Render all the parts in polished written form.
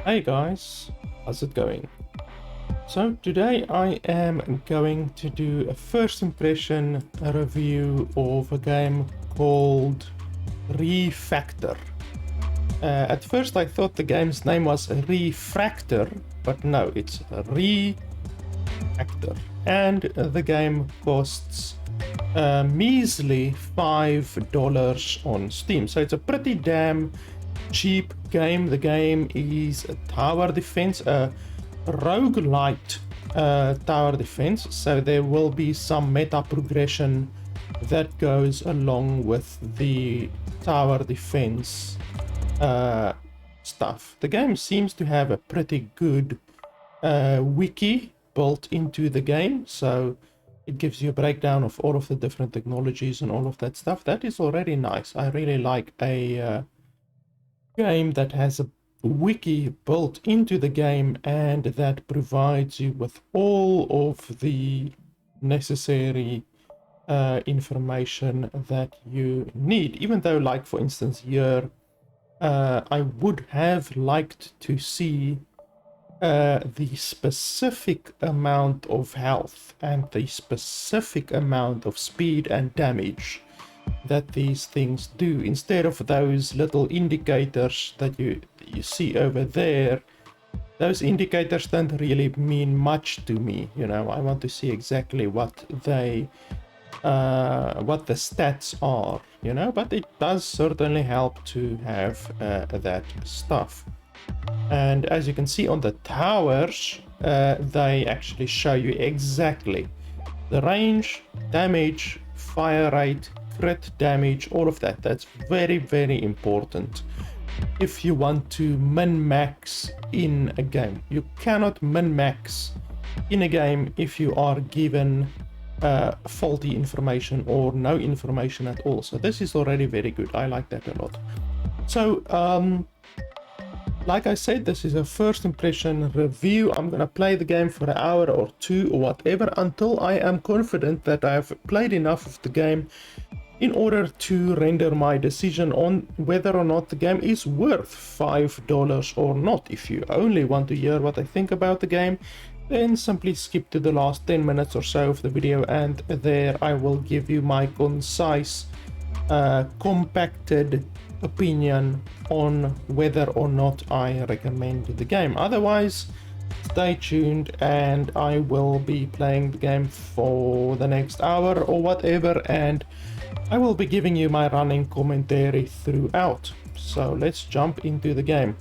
Hey guys, how's it going? So today I am going to do a first impression review of a game called Refactor. At first I thought the game's name was Refactor, but no, it's Refactor. And the game costs a measly $5 on Steam, so it's a pretty damn cheap game. The game is a tower defense, a roguelite tower defense, so there will be some meta progression that goes along with the tower defense stuff. The game seems to have a pretty good wiki built into the game, so it gives you a breakdown of all of the different technologies and all of that stuff. That is already nice. I really like a game that has a wiki built into the game and that provides you with all of the necessary information that you need. Even though, like for instance here, I would have liked to see the specific amount of health and the specific amount of speed and damage that these things do, instead of those little indicators that you see over there. Those indicators don't really mean much to me, you know. I want to see exactly what they what the stats are, you know, but it does certainly help to have that stuff. And as you can see on the towers, they actually show you exactly the range, damage, fire rate, crit damage, all of that. That's very, very important if you want to min-max in a game. You cannot min-max in a game if you are given faulty information or no information at all. So this is already very good. I like that a lot. So like I said, this is a first impression review. I'm gonna play the game for an hour or two or whatever until I am confident that I have played enough of the game in order to render my decision on whether or not the game is worth $5 or not. If you only want to hear what I think about the game, then simply skip to the last 10 minutes or so of the video, and there I will give you my concise, compacted opinion on whether or not I recommend the game. Otherwise, stay tuned and I will be playing the game for the next hour or whatever, and I will be giving you my running commentary throughout. So let's jump into the game.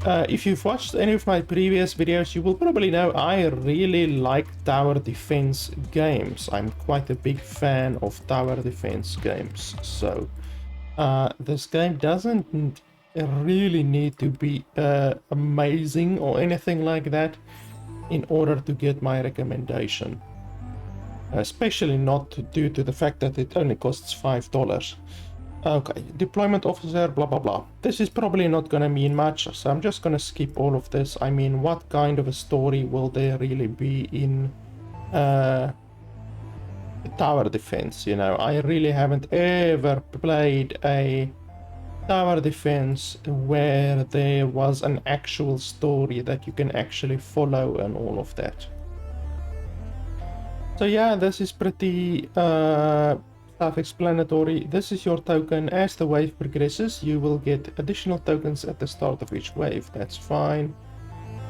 If you've watched any of my previous videos, you will probably know I really like tower defense games. I'm quite a big fan of tower defense games. So this game doesn't really need to be amazing or anything like that in order to get my recommendation. Especially not due to the fact that it only costs $5. Okay, deployment officer, blah blah blah. This is probably not gonna mean much, so I'm just gonna skip all of this. I mean, what kind of a story will there really be in tower defense? You know, I really haven't ever played a tower defense where there was an actual story that you can actually follow and all of that. So yeah, this is pretty self-explanatory. This is your token. As the wave progresses, you will get additional tokens at the start of each wave. That's fine.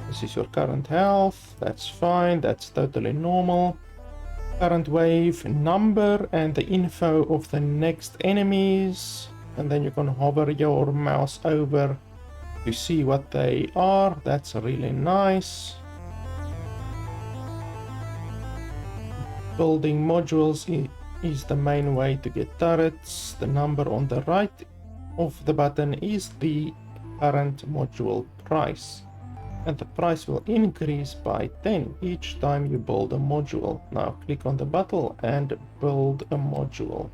This is your current health. That's fine. That's totally normal. Current wave number and the info of the next enemies. And then you can hover your mouse over to see what they are. That's really nice. Building modules is the main way to get turrets. The number on the right of the button is the current module price, and the price will increase by 10 each time you build a module. Now click on the button and build a module.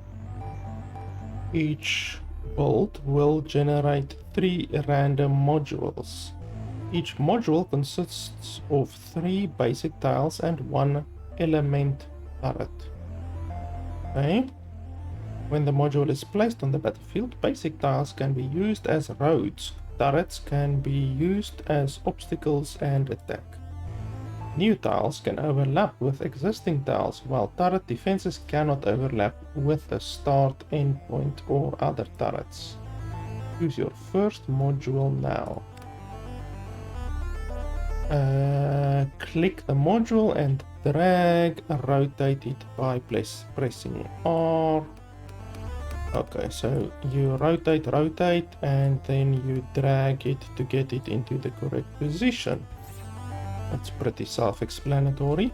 Each build will generate 3 random modules. Each module consists of 3 basic tiles and 1 element turret. Okay. When the module is placed on the battlefield, basic tiles can be used as roads turrets can be used as obstacles and attack. New tiles can overlap with existing tiles, while turret defenses cannot overlap with the start, endpoint, or other turrets. Choose your first module now. Click the module and drag, rotate it by pressing R. Okay, so you rotate, and then you drag it to get it into the correct position. That's pretty self-explanatory.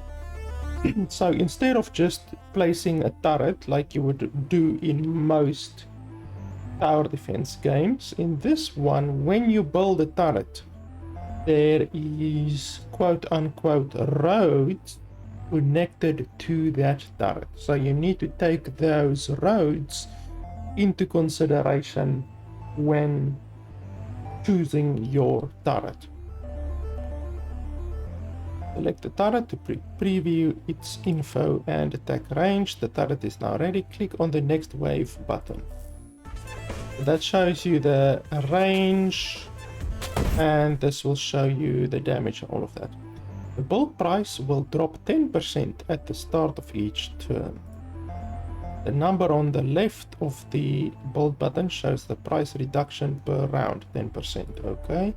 So instead of just placing a turret like you would do in most tower defense games, in this one, when you build a turret, there is quote-unquote roads connected to that turret. So you need to take those roads into consideration when choosing your turret. Select the turret to preview its info and attack range. The turret is now ready. Click on the next wave button. That shows you the range, and this will show you the damage and all of that. The build price will drop 10% at the start of each turn. The number on the left of the build button shows the price reduction per round, 10%, okay?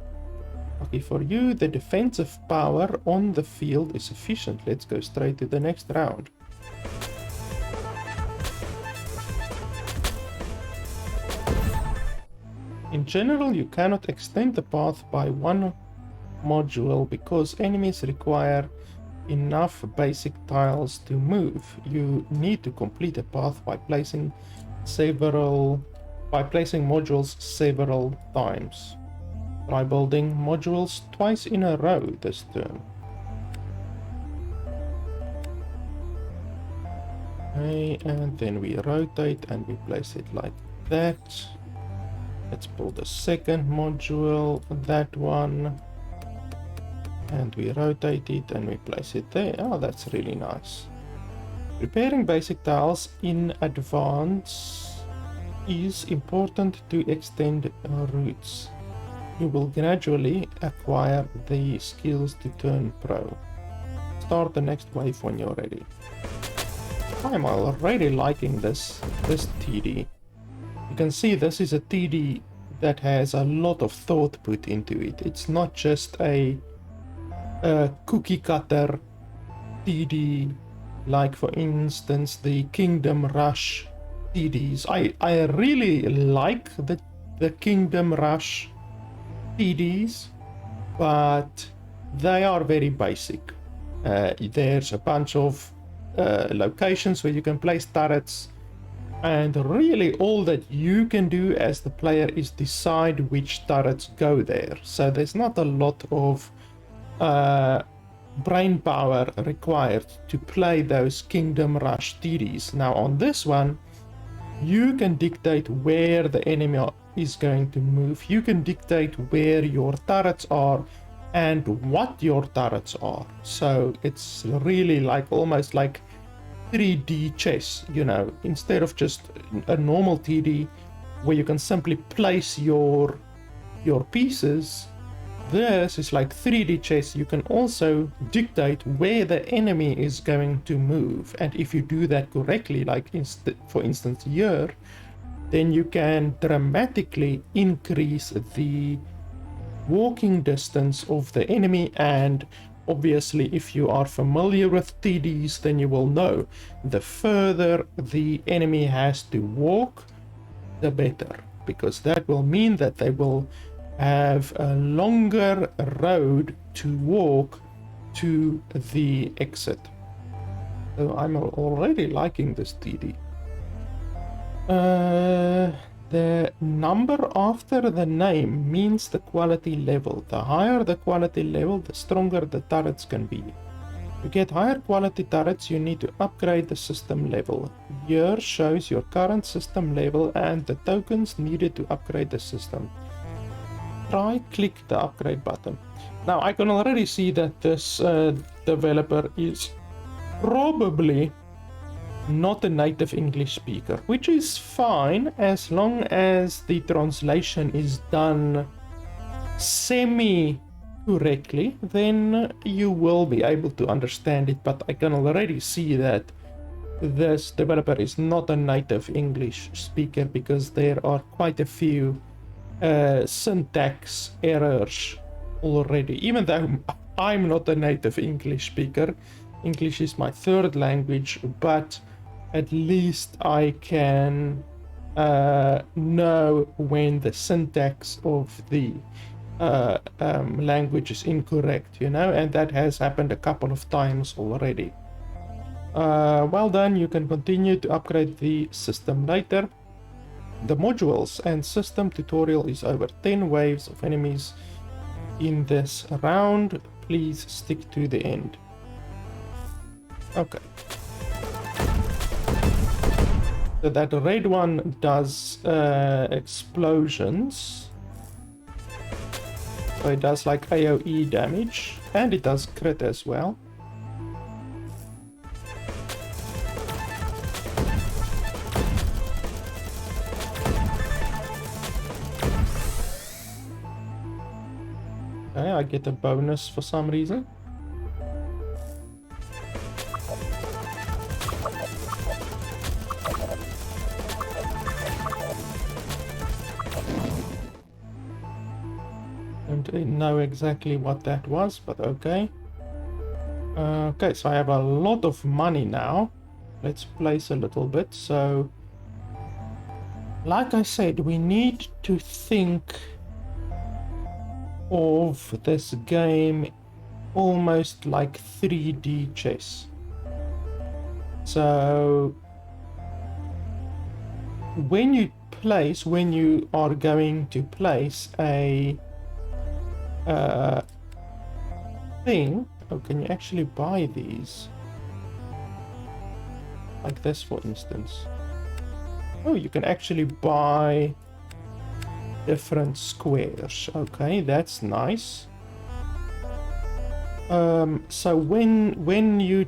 Lucky for you, the defensive power on the field is sufficient. Let's go straight to the next round. In general, you cannot extend the path by one module because enemies require enough basic tiles to move. You need to complete a path by placing modules several times. Try building modules twice in a row this turn. Okay, and then we rotate and we place it like that. Let's build the second module, that one. And we rotate it and we place it there. Oh, that's really nice. Preparing basic tiles in advance is important to extend routes. You will gradually acquire the skills to turn pro. Start the next wave when you're ready. I'm already liking this TD. You can see this is a TD that has a lot of thought put into it. It's not just a cookie cutter TD, like for instance the Kingdom Rush TDs. I really like the Kingdom Rush TDs, but they are very basic. There's a bunch of locations where you can place turrets, and really all that you can do as the player is decide which turrets go there. So there's not a lot of brain power required to play those Kingdom Rush TDs. Now on this one, you can dictate where the enemy is going to move. You can dictate where your turrets are and what your turrets are. So it's really like almost like 3D chess, you know, instead of just a normal TD where you can simply place your pieces. This is like 3D chess. You can also dictate where the enemy is going to move, and if you do that correctly, like for instance here, then you can dramatically increase the walking distance of the enemy. And obviously, if you are familiar with TDs, then you will know the further the enemy has to walk, the better, because that will mean that they will have a longer road to walk to the exit. So I'm already liking this TD. The number after the name means the quality level. The higher the quality level, the stronger the turrets can be. To get higher quality turrets, you need to upgrade the system level. Here shows your current system level and the tokens needed to upgrade the system. Click the upgrade button. Now I can already see that this developer is probably not a native English speaker, which is fine as long as the translation is done semi correctly, then you will be able to understand it. But I can already see that this developer is not a native English speaker, because there are quite a few syntax errors already. Even though I'm not a native English speaker, English is my third language, but at least I can know when the syntax of the language is incorrect, you know, and that has happened a couple of times already. Well done, you can continue to upgrade the system later. The modules and system tutorial is over. 10 waves of enemies in this round. Please stick to the end. Okay. So that red one does explosions. So it does like AoE damage, and it does crit as well. Okay, I get a bonus for some reason. Don't know exactly what that was, but okay. Okay, so I have a lot of money now. Let's place a little bit. So, like I said, we need to think of this game almost like 3D chess. So when you are going to place a thing, oh, can you actually buy these? Like this, for instance. Oh, you can actually buy different squares. Okay, that's nice. So when you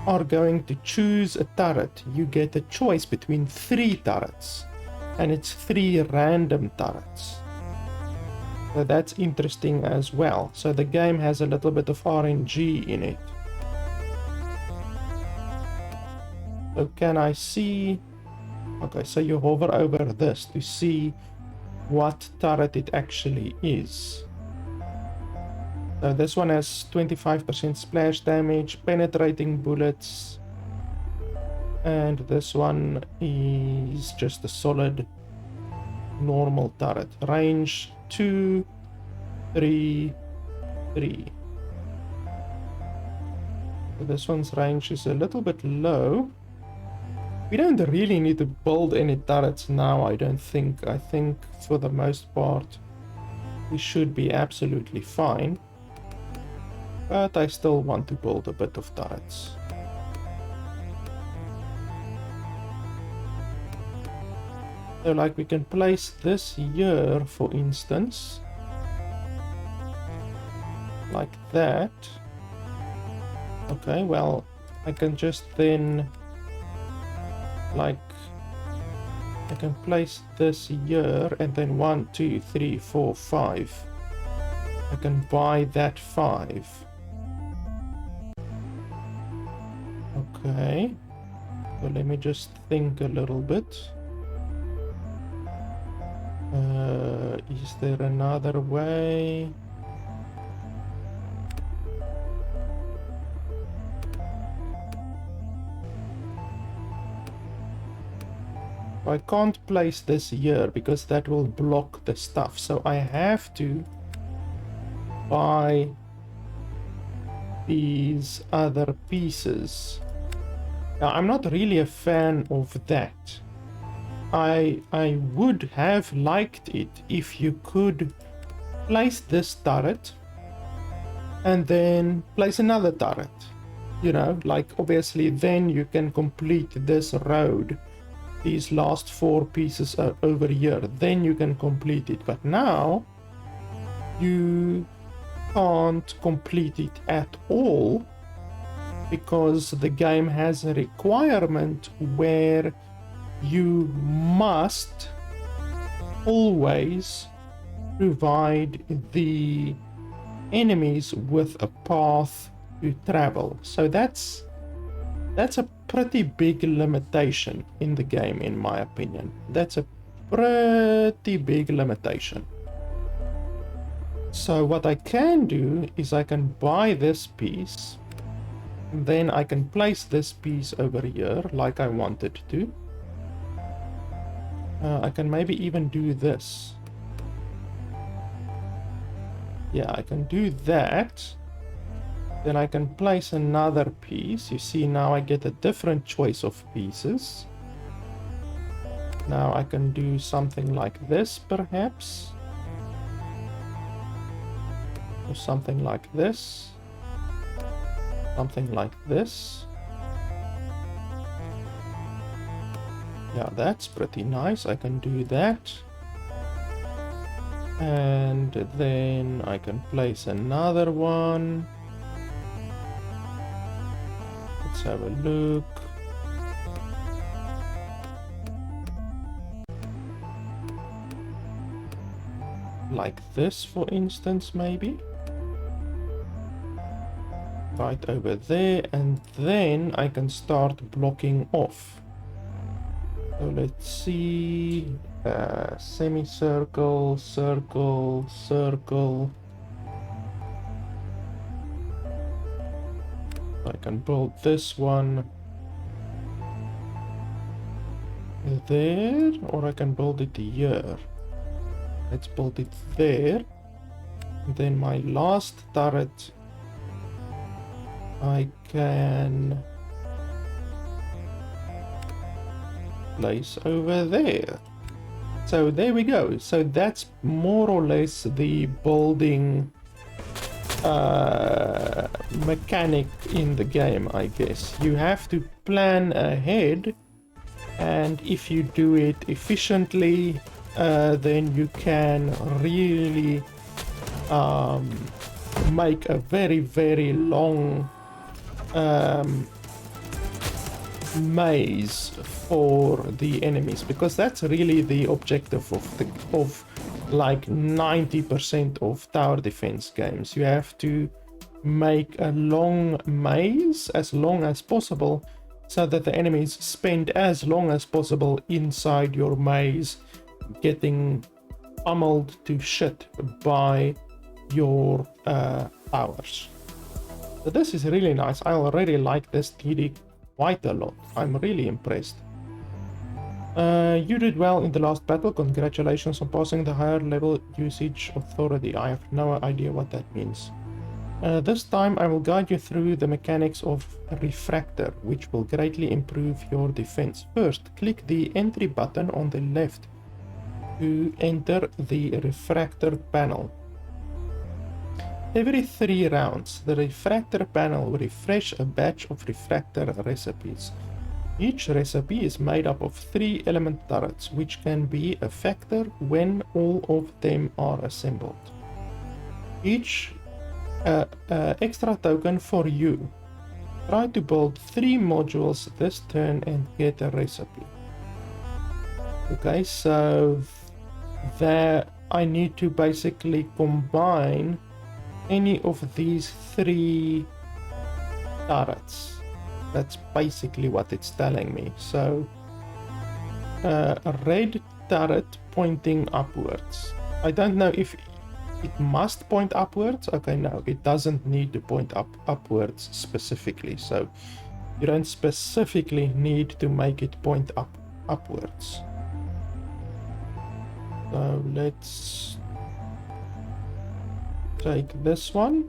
are going to choose a turret, you get a choice between 3 turrets, and it's 3 random turrets. So that's interesting as well. So the game has a little bit of RNG in it. So can I see? Okay, so you hover over this to see what turret it actually is. So this one has 25% splash damage, penetrating bullets, and this one is just a solid normal turret. Range 2, 3, 3. So this one's range is a little bit low. We don't really need to build any turrets now, I don't think. I think for the most part we should be absolutely fine. But I still want to build a bit of turrets. So like we can place this here, for instance. Like that. Okay, well, I can just then, like, I can place this here, and then 1, 2, 3, 4, 5. I can buy that 5. Okay, so let me just think a little bit. Is there another way? I can't place this here because that will block the stuff, so I have to buy these other pieces. Now, I'm not really a fan of that. I would have liked it if you could place this turret and then place another turret. You know, like obviously then you can complete this road. These last 4 pieces are over here. Then you can complete it. But now you can't complete it at all because the game has a requirement where you must always provide the enemies with a path to travel. So that's a pretty big limitation in the game, in my opinion. That's a pretty big limitation. So what I can do is I can buy this piece, then I can place this piece over here like I wanted to. I can maybe even do this. Yeah, I can do that. Then I can place another piece. You see, now I get a different choice of pieces. Now I can do something like this, perhaps. Or something like this. Something like this. Yeah, that's pretty nice. I can do that. And then I can place another one. Let's have a look. Like this, for instance, maybe. Right over there, and then I can start blocking off. So let's see, semicircle, circle, circle. I can build this one there, or I can build it here. Let's build it there. And then my last turret I can place over there. So there we go. So that's more or less the building mechanic in the game, I guess. You have to plan ahead, and if you do it efficiently, then you can really make a very, very long maze for the enemies, because that's really the objective of like 90% of tower defense games. You have to make a long maze, as long as possible, so that the enemies spend as long as possible inside your maze, getting pummeled to shit by your towers. So this is really nice. I already like this TD quite a lot. I'm really impressed. You did well in the last battle. Congratulations on passing the higher level usage authority. I have no idea what that means. This time I will guide you through the mechanics of Refactor, which will greatly improve your defense. First, click the entry button on the left to enter the Refactor panel. Every 3 rounds, the Refactor panel will refresh a batch of Refactor recipes. Each recipe is made up of 3 element turrets, which can be a factor when all of them are assembled. Each extra token for you. Try to build 3 modules this turn and get a recipe. Okay, so there I need to basically combine any of these 3 turrets. That's basically what it's telling me. So a red turret pointing upwards. I don't know if it must point upwards. Okay, no, it doesn't need to point upwards specifically. So you don't specifically need to make it point upwards. So let's take this one.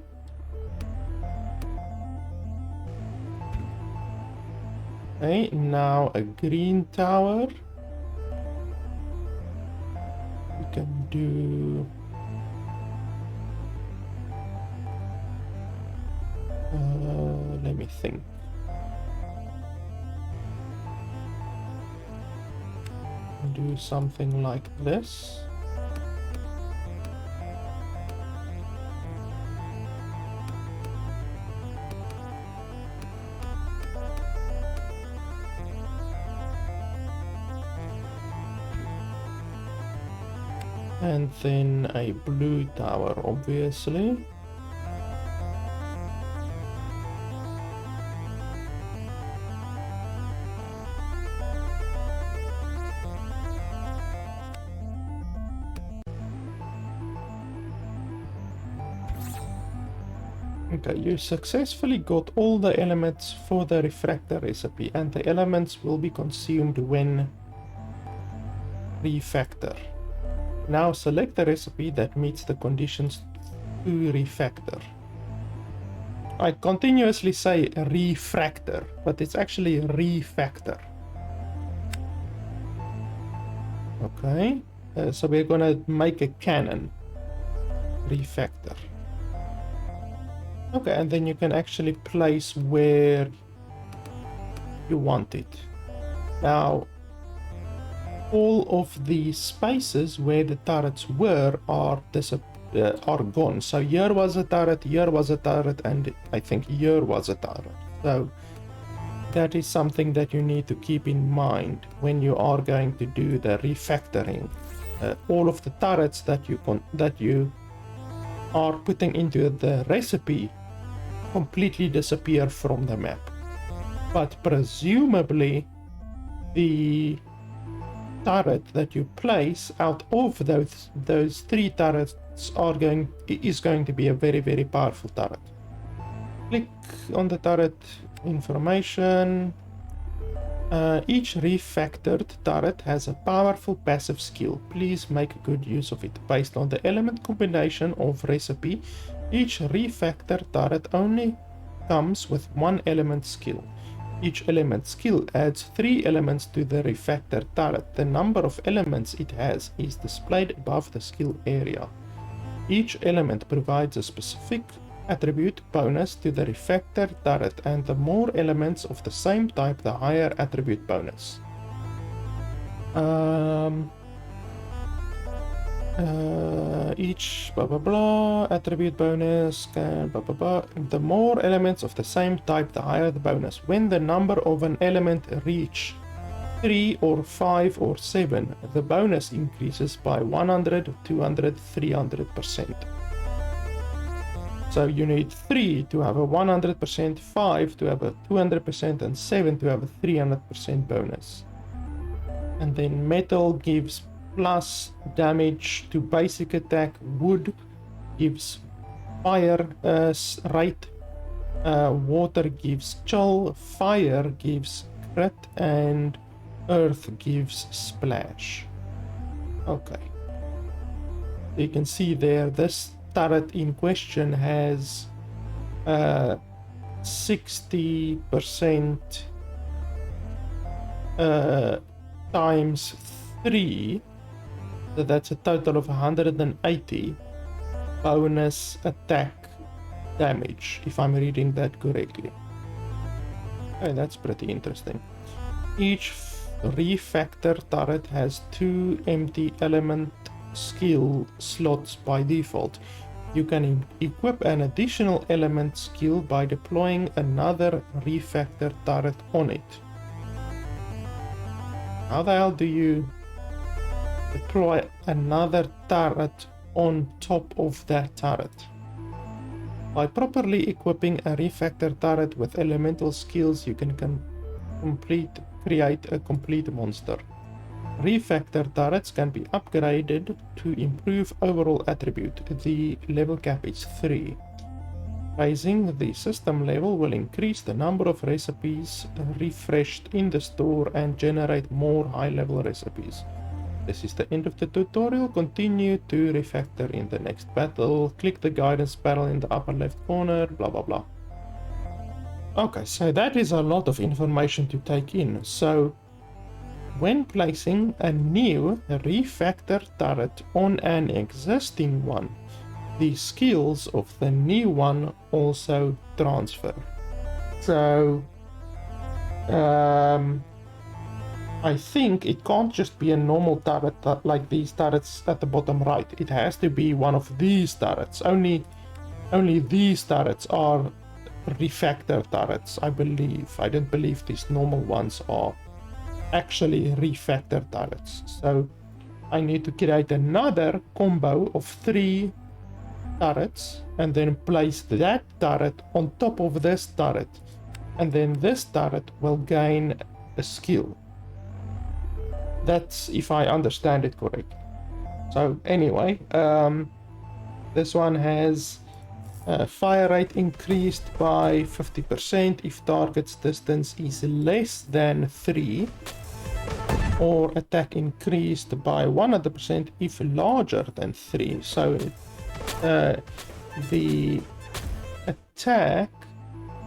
Okay, now a green tower. We can do let me think. Do something like this. And then a blue tower, obviously. Okay, you successfully got all the elements for the refractor recipe, and the elements will be consumed when refactor. Now select the recipe that meets the conditions to refactor. I continuously say refractor, but it's actually refactor. Okay, so we're gonna make a cannon refactor. Okay, and then you can actually place where you want it. Now, all of the spaces where the turrets were are gone. So here was a turret, and I think here was a turret. So that is something that you need to keep in mind when you are going to do the refactoring. All of the turrets that you are putting into the recipe completely disappear from the map. But presumably the turret that you place out of those three turrets is going to be a very, very powerful turret. Click on the turret information. Each refactored turret has a powerful passive skill. Please make good use of it. Based on the element combination of recipe, each refactor turret only comes with one element skill. Each element skill adds 3 elements to the refactor turret. The number of elements it has is displayed above the skill area. Each element provides a specific attribute bonus to the refactor turret, and the more elements of the same type, the higher attribute bonus. Each blah blah blah attribute bonus can blah blah blah. The more elements of the same type, the higher the bonus. When the number of an element reach 3 or 5 or 7, the bonus increases by 100, 200, 300%. So you need 3 to have a 100%, 5 to have a 200%, and 7 to have a 300% bonus. And then metal gives plus damage to basic attack, wood gives fire rate, water gives chill, fire gives crit, and earth gives splash. Okay. You can see there, this turret in question has 60% times 3. So that's a total of 180 bonus attack damage, if I'm reading that correctly. Okay, that's pretty interesting. Each refactor turret has 2 empty element skill slots by default. You can equip an additional element skill by deploying another refactor turret on it. How the hell do you deploy another turret on top of that turret? By properly equipping a refactor turret with elemental skills, you can create a complete monster. Refactor turrets can be upgraded to improve overall attribute. The level cap is 3. Raising the system level will increase the number of recipes refreshed in the store and generate more high-level recipes. This is the end of the tutorial. Continue to refactor in the next battle. Click the guidance panel in the upper left corner, blah blah blah. Okay, so that is a lot of information to take in. So when placing a new refactor turret on an existing one, the skills of the new one also transfer. So I think it can't just be a normal turret like these turrets at the bottom right. It has to be one of these turrets. Only these turrets are refactor turrets, I believe. I don't believe these normal ones are actually refactor turrets. So I need to create another combo of 3 turrets and then place that turret on top of this turret, and then this turret will gain a skill. That's if I understand it correctly. So anyway, this one has fire rate increased by 50% if target's distance is less than 3, or attack increased by 100% if larger than 3. So the attack,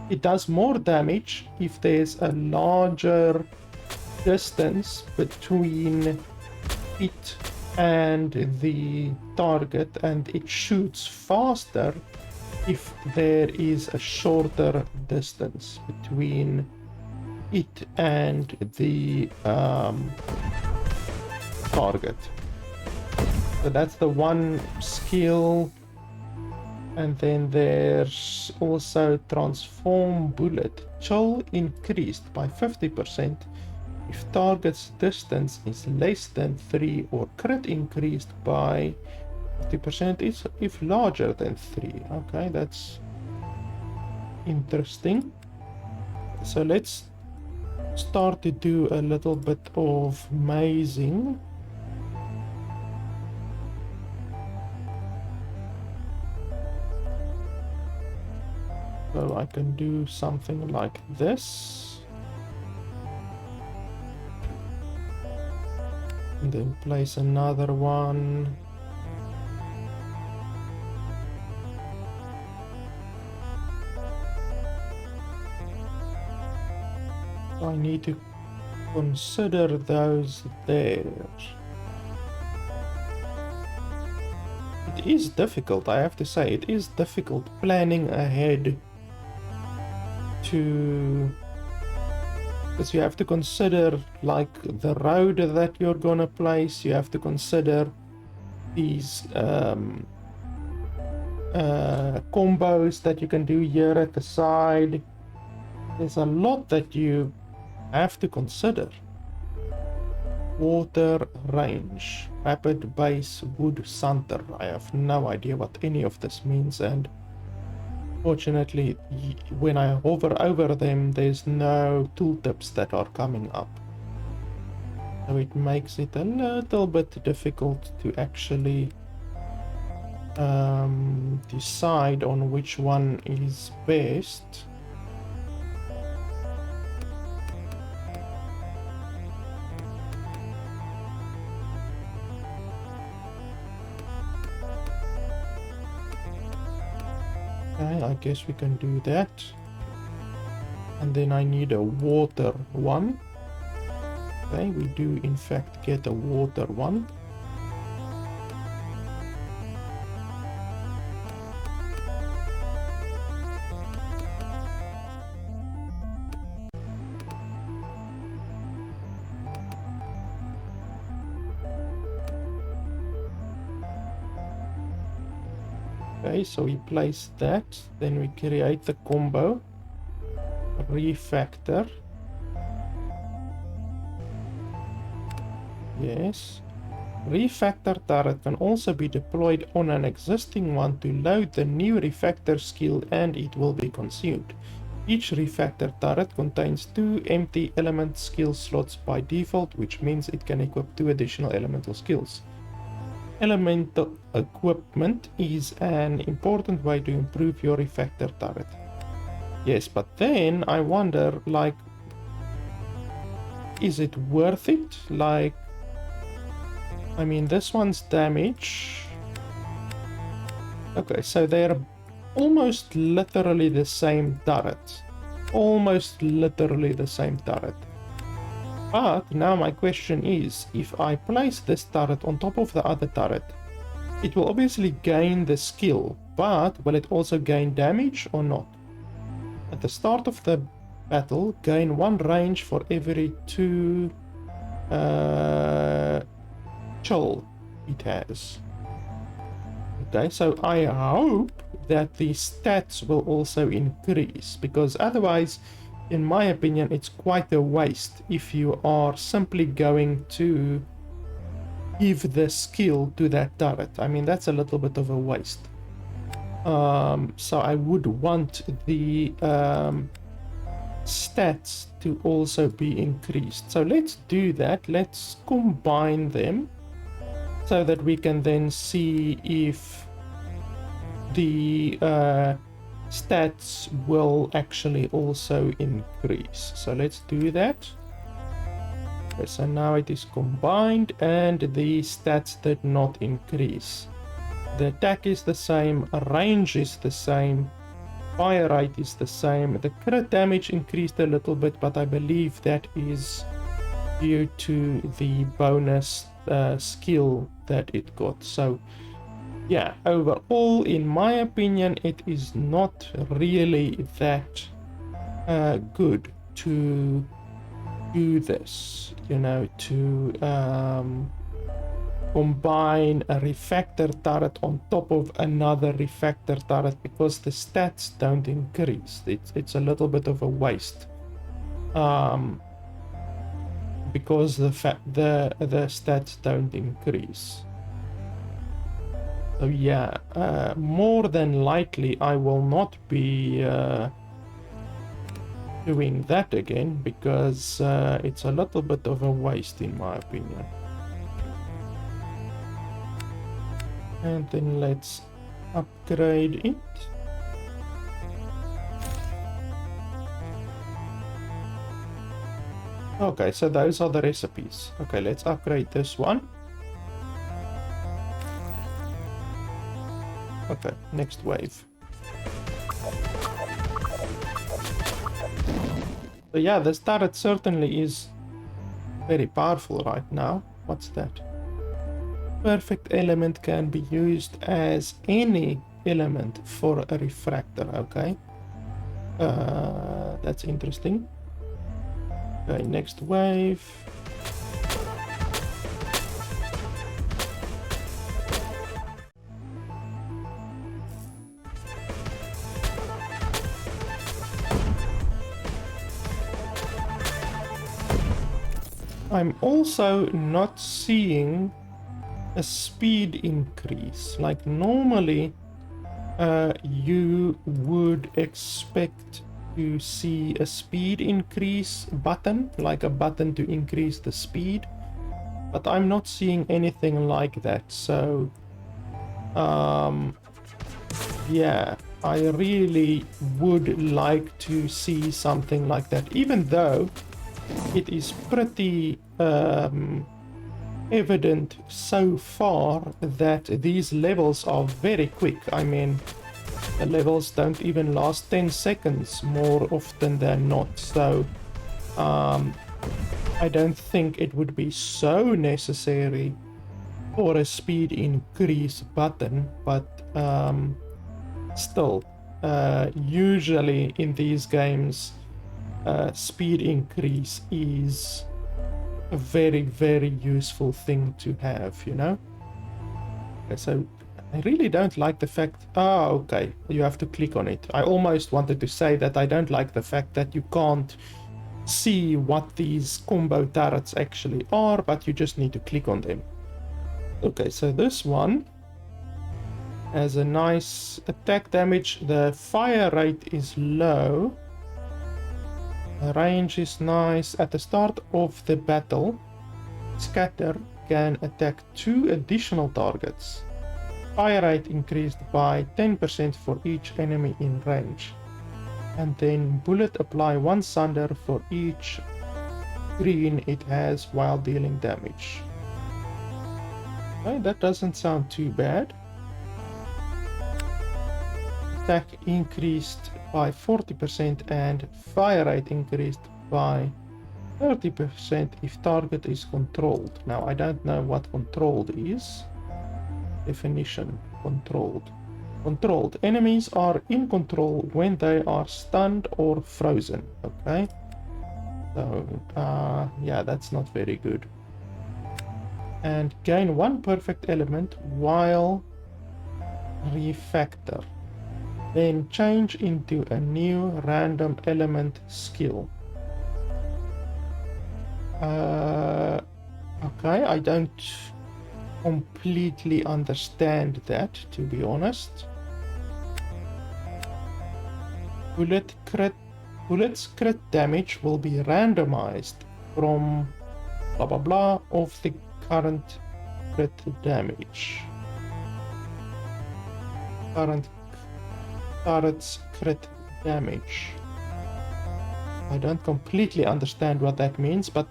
it does more damage if there's a larger distance between it and the target, and it shoots faster if there is a shorter distance between it and the target. So that's the one skill. And then there's also transform bullet. Chill increased by 50% if target's distance is less than 3, or crit increased by 50% if larger than 3. Okay, that's interesting. So let's start to do a little bit of mazing. So I can do something like this, and then place another one. I need to consider those there. It is difficult, I have to say, it is difficult planning ahead, because you have to consider like the road that you're gonna place, you have to consider these combos that you can do here at the side. There's a lot that you have to consider. Water range, rapid base, wood center. I have no idea what any of this means, and fortunately when I hover over them there's no tooltips that are coming up, so it makes it a little bit difficult to actually decide on which one is best. Okay, I guess we can do that. And then I need a water one. Okay, we do in fact get a water one. Okay, so we place that, then we create the combo, Refactor. Yes. Refactor turret can also be deployed on an existing one to load the new Refactor skill, and it will be consumed. Each Refactor turret contains 2 empty element skill slots by default, which means it can equip 2 additional elemental skills. Elemental equipment is an important way to improve your Refactor turret. Yes, but then I wonder, like, is it worth it? Like, I mean, this one's damage. Okay, so they're almost literally the same turret. Almost literally the same turret. But now my question is, if I place this turret on top of the other turret, it will obviously gain the skill, but will it also gain damage or not? At the start of the battle, gain 1 range for every 2 chill it has. Okay, so I hope that the stats will also increase, because otherwise, in my opinion, it's quite a waste if you are simply going to give the skill to that turret. I mean, that's a little bit of a waste. So I would want the stats to also be increased. So let's do that. Let's combine them so that we can then see if the stats will actually also increase. So let's do that. Okay, so now it is combined and the stats did not increase. The attack is the same, range is the same, fire rate is the same. The crit damage increased a little bit, but I believe that is due to the bonus skill that it got. So yeah, overall, in my opinion, it is not really that good to do this, you know, to combine a refactor turret on top of another refactor turret, because the stats don't increase. It's a little bit of a waste, because the stats don't increase. So yeah, more than likely I will not be doing that again, because it's a little bit of a waste in my opinion. And then let's upgrade it. Okay, so those are the recipes. Okay, let's upgrade this one. Okay, next wave. So yeah, this turret certainly is very powerful right now. What's that? Perfect element can be used as any element for a refractor. Okay, that's interesting. Okay, next wave. I'm also not seeing a speed increase. Like normally you would expect to see a speed increase button, like a button to increase the speed, but I'm not seeing anything like that. So yeah, I really would like to see something like that, even though it is pretty evident so far that these levels are very quick. I mean, the levels don't even last 10 seconds more often than not. So I don't think it would be so necessary for a speed increase button, but still, usually in these games, speed increase is a very, very useful thing to have, you know? Okay, so I really don't like the fact... Oh, okay, you have to click on it. I almost wanted to say that I don't like the fact that you can't see what these combo turrets actually are, but you just need to click on them. Okay, so this one has a nice attack damage. The fire rate is low. The range is nice. At the start of the battle, Scatter can attack 2 additional targets. Fire rate increased by 10% for each enemy in range. And then Bullet apply 1 Sunder for each green it has while dealing damage. Okay, that doesn't sound too bad. Attack increased by 40% and fire rate increased by 30% if target is controlled. Now I don't know what controlled is. Definition: controlled. Controlled. Enemies are in control when they are stunned or frozen. Okay. So yeah, that's not very good. And gain 1 perfect element while refactor. Then change into a new random element skill. Okay, I don't completely understand that, to be honest. Bullets crit damage will be randomized from blah blah blah of the current crit damage. Current turret's crit damage. I don't completely understand what that means, but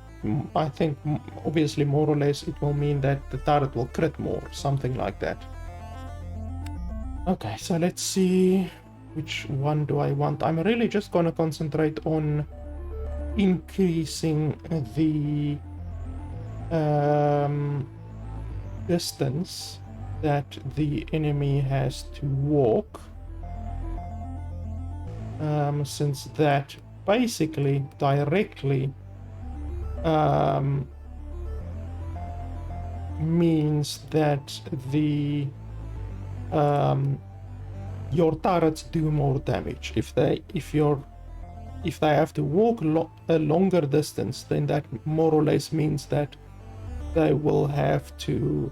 I think obviously more or less it will mean that the turret will crit more, something like that. Okay, so let's see which one do I want. I'm really just gonna concentrate on increasing the distance that the enemy has to walk, since that basically directly means that the your turrets do more damage. If they have to walk a longer distance, then that more or less means that they will have to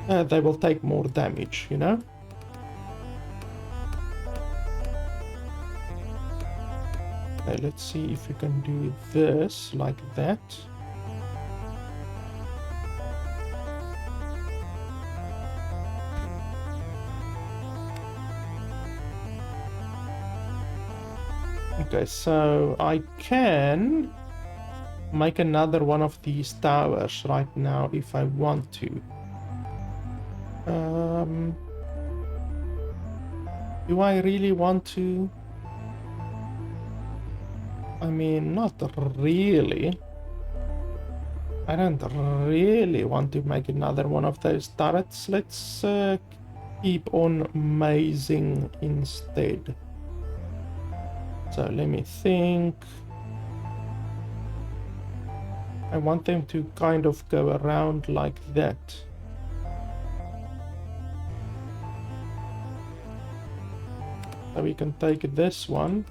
they will take more damage, you know. Okay, let's see if we can do this like that. Okay, so I can make another one of these towers right now if I want to. Do I really want to? I mean, not really. I don't really want to make another one of those turrets. Let's keep on mazing instead. So let me think. I want them to kind of go around like that. So we can take this one.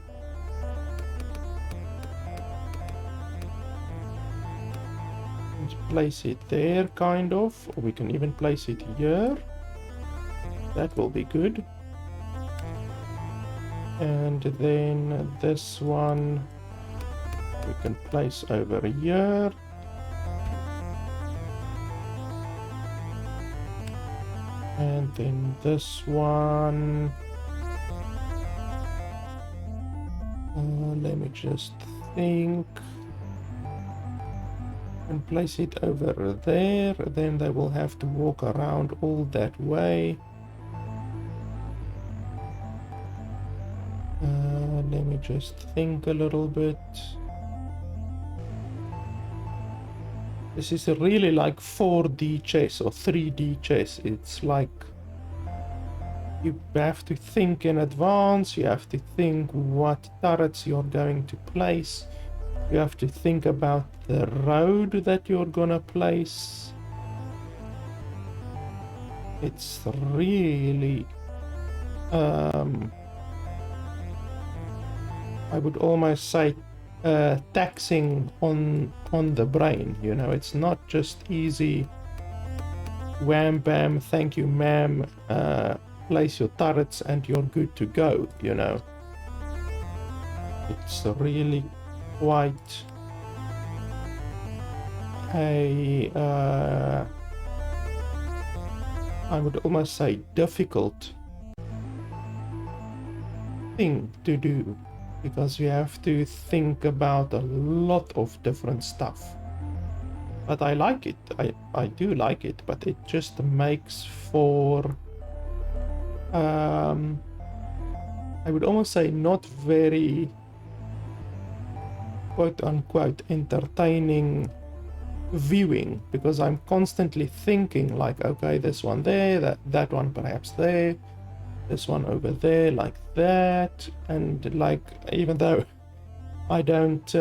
And place it there, kind of. Or we can even place it here. That will be good. And then this one we can place over here. And then this one, let me just think, and place it over there. Then they will have to walk around all that way. Let me just think a little bit. This is really like 4D chess or 3D chess. It's like you have to think in advance. You have to think what turrets you're going to place. You have to think about the road that you're gonna place. It's really I would almost say taxing on the brain, you know. It's not just easy wham bam, thank you ma'am, place your turrets and you're good to go, you know. It's really quite a I would almost say difficult thing to do, because you have to think about a lot of different stuff. But I like it. I do like it, but it just makes for I would almost say not very quote unquote entertaining viewing, because I'm constantly thinking like, okay, this one there, that one perhaps there, this one over there, like that. And like, even though I don't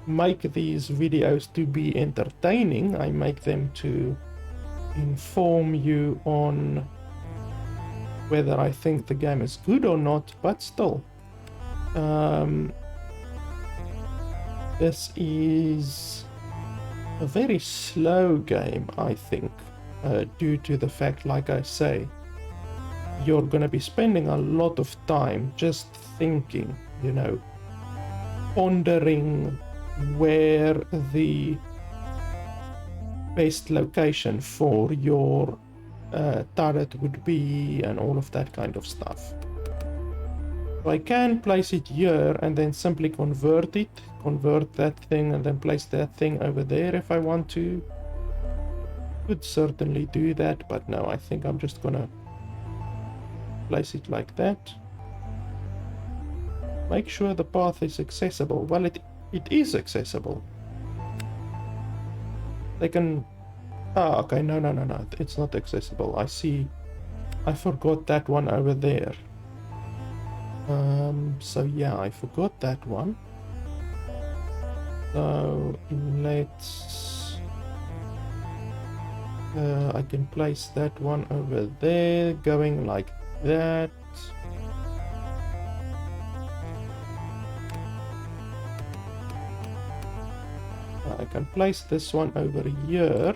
make these videos to be entertaining, I make them to inform you on whether I think the game is good or not. But still, this is a very slow game, I think, due to the fact, like I say, you're gonna be spending a lot of time just thinking, you know, pondering where the best location for your turret would be and all of that kind of stuff. So I can place it here and then simply convert that thing and then place that thing over there if I want to. Could certainly do that, but no, I think I'm just gonna place it like that. Make sure the path is accessible. Well, it is accessible. They can... Ah, okay, no, it's not accessible. I see. I forgot that one over there. So yeah, I forgot that one. So let's... I can place that one over there, going like that. I can place this one over here.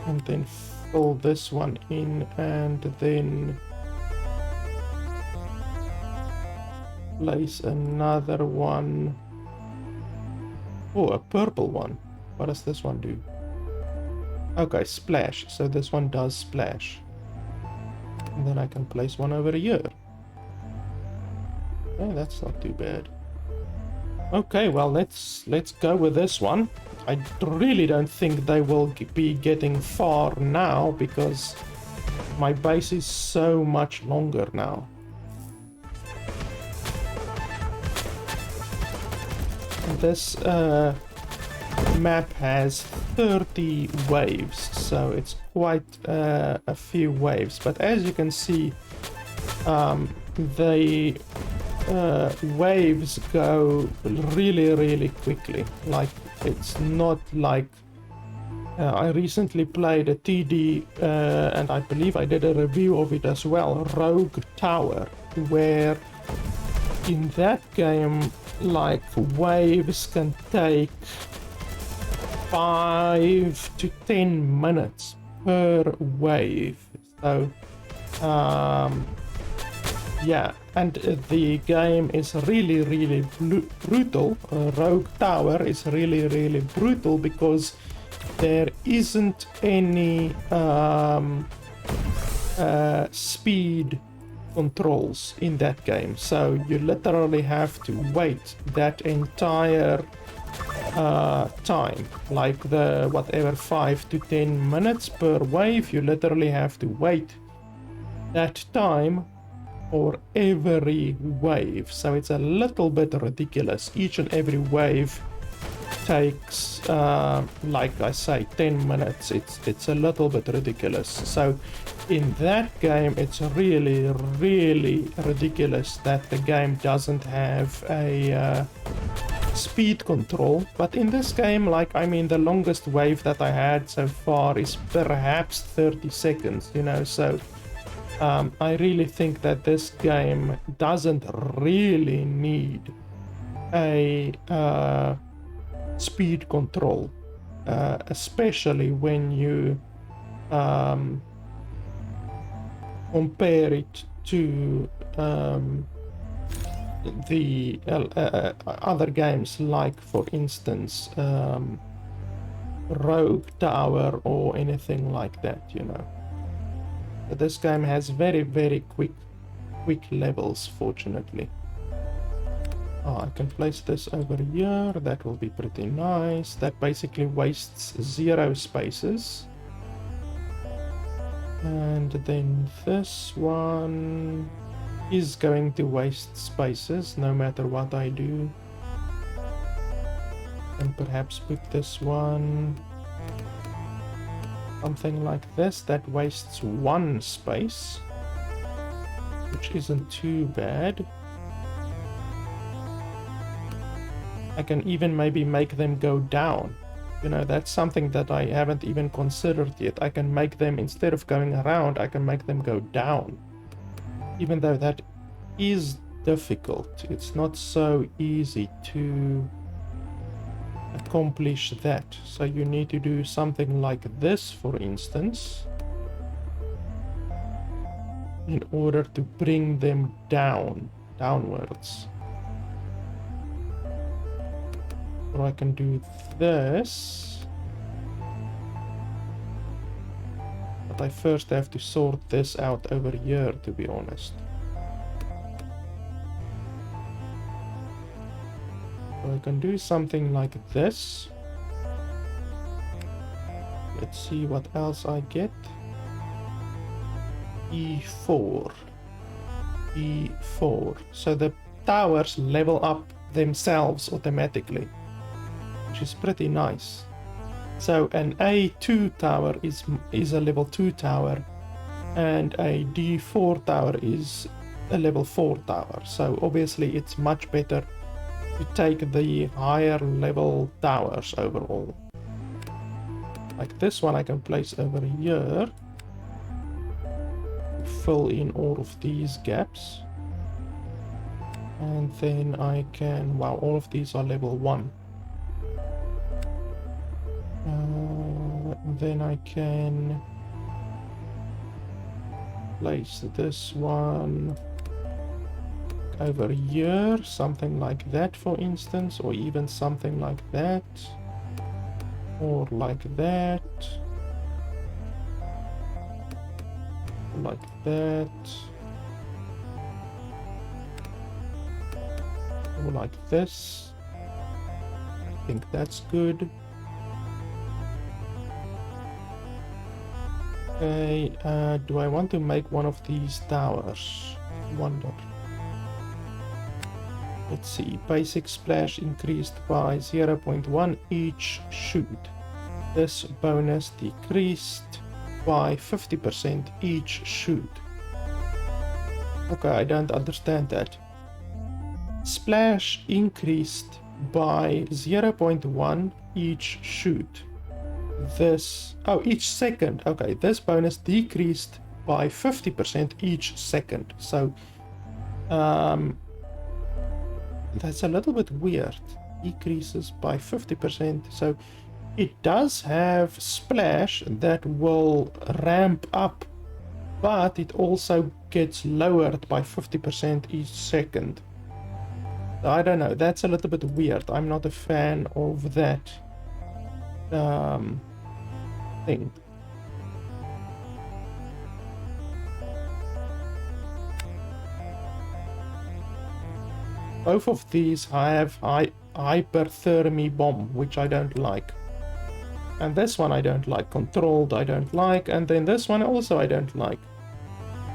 And then fill this one in and then place another one. Oh, a purple one. What does this one do? Okay, splash. So this one does splash. And then I can place one over here. Oh, that's not too bad. Okay, well, let's go with this one. I really don't think they will be getting far now because my base is so much longer now. This map has 30 waves, so it's quite a few waves. But as you can see, the waves go really quickly. Like, it's not like I recently played a TD and I believe I did a review of it as well, Rogue Tower, where in that game, like, waves can take 5 to 10 minutes per wave. So yeah, and the game is really brutal. Rogue Tower is really brutal because there isn't any speed controls in that game, so you literally have to wait that entire time, like the whatever 5 to 10 minutes per wave. You literally have to wait that time for every wave, so it's a little bit ridiculous. Each and every wave takes like I say 10 minutes. It's a little bit ridiculous. So in that game it's really ridiculous that the game doesn't have a speed control. But in this game, like, I mean, the longest wave that I had so far is perhaps 30 seconds, you know. So I really think that this game doesn't really need a speed control, especially when you compare it to the other games, like, for instance, Rogue Tower or anything like that, you know. But this game has very quick levels, fortunately. Oh, I can place this over here. That will be pretty nice. That basically wastes 0 spaces. And then this one is going to waste spaces no matter what I do. And perhaps put this one something like this that wastes 1 space, which isn't too bad. I can even maybe make them go down. You know, that's something that I haven't even considered yet. I can make them, instead of going around, I can make them go down. Even though that is difficult, it's not so easy to accomplish that. So you need to do something like this, for instance, in order to bring them downwards. Or I can do this, but I first have to sort this out over here, to be honest. So I can do something like this. Let's see what else I get. E4. E4. So the towers level up themselves automatically, which is pretty nice. So an A2 tower is a level 2 tower, and a D4 tower is a level 4 tower. So obviously it's much better to take the higher level towers overall. Like this one I can place over here, fill in all of these gaps, and then I can, wow, all of these are level 1. Then I can place this one over here, something like that, for instance, or even something like that, or like that, like that, or like this. I think that's good. Okay, do I want to make one of these towers? Wonder. Let's see, basic splash increased by 0.1 each shoot. This bonus decreased by 50% each shoot. Okay, I don't understand that. Splash increased by 0.1 each shoot. This, oh, each second. Okay, this bonus decreased by 50% each second. So, that's a little bit weird. Decreases by 50%. So it does have splash that will ramp up, but it also gets lowered by 50% each second. I don't know, that's a little bit weird. I'm not a fan of that thing. Both of these have hyperthermy bomb, which I don't like. And this one I don't like. Controlled I don't like. And then this one also I don't like.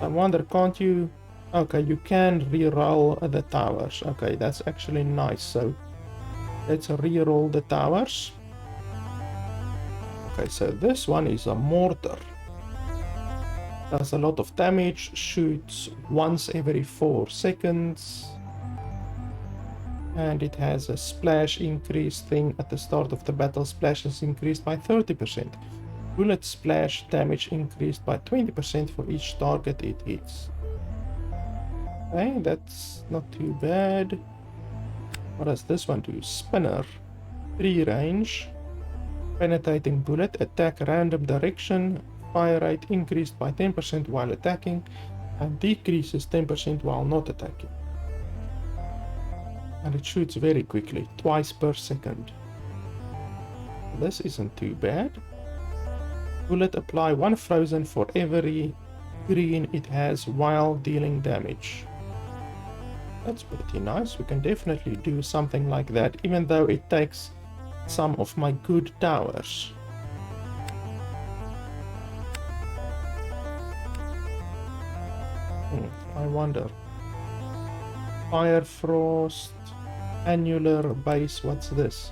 I wonder, can't you... Okay, you can re-roll the towers. Okay, that's actually nice. So let's re-roll the towers. Okay, so this one is a mortar. Does a lot of damage. Shoots once every 4 seconds. And it has a splash increase thing at the start of the battle. Splash is increased by 30%. Bullet splash damage increased by 20% for each target it hits. Okay, that's not too bad. What does this one do? Spinner. 3 range. Penetrating bullet. Attack random direction. Fire rate increased by 10% while attacking. And decreases 10% while not attacking. And it shoots very quickly, twice per second. This isn't too bad. Bullet apply 1 frozen for every green it has while dealing damage. That's pretty nice. We can definitely do something like that, even though it takes some of my good towers. I wonder. Fire Frost. Annular base, what's this?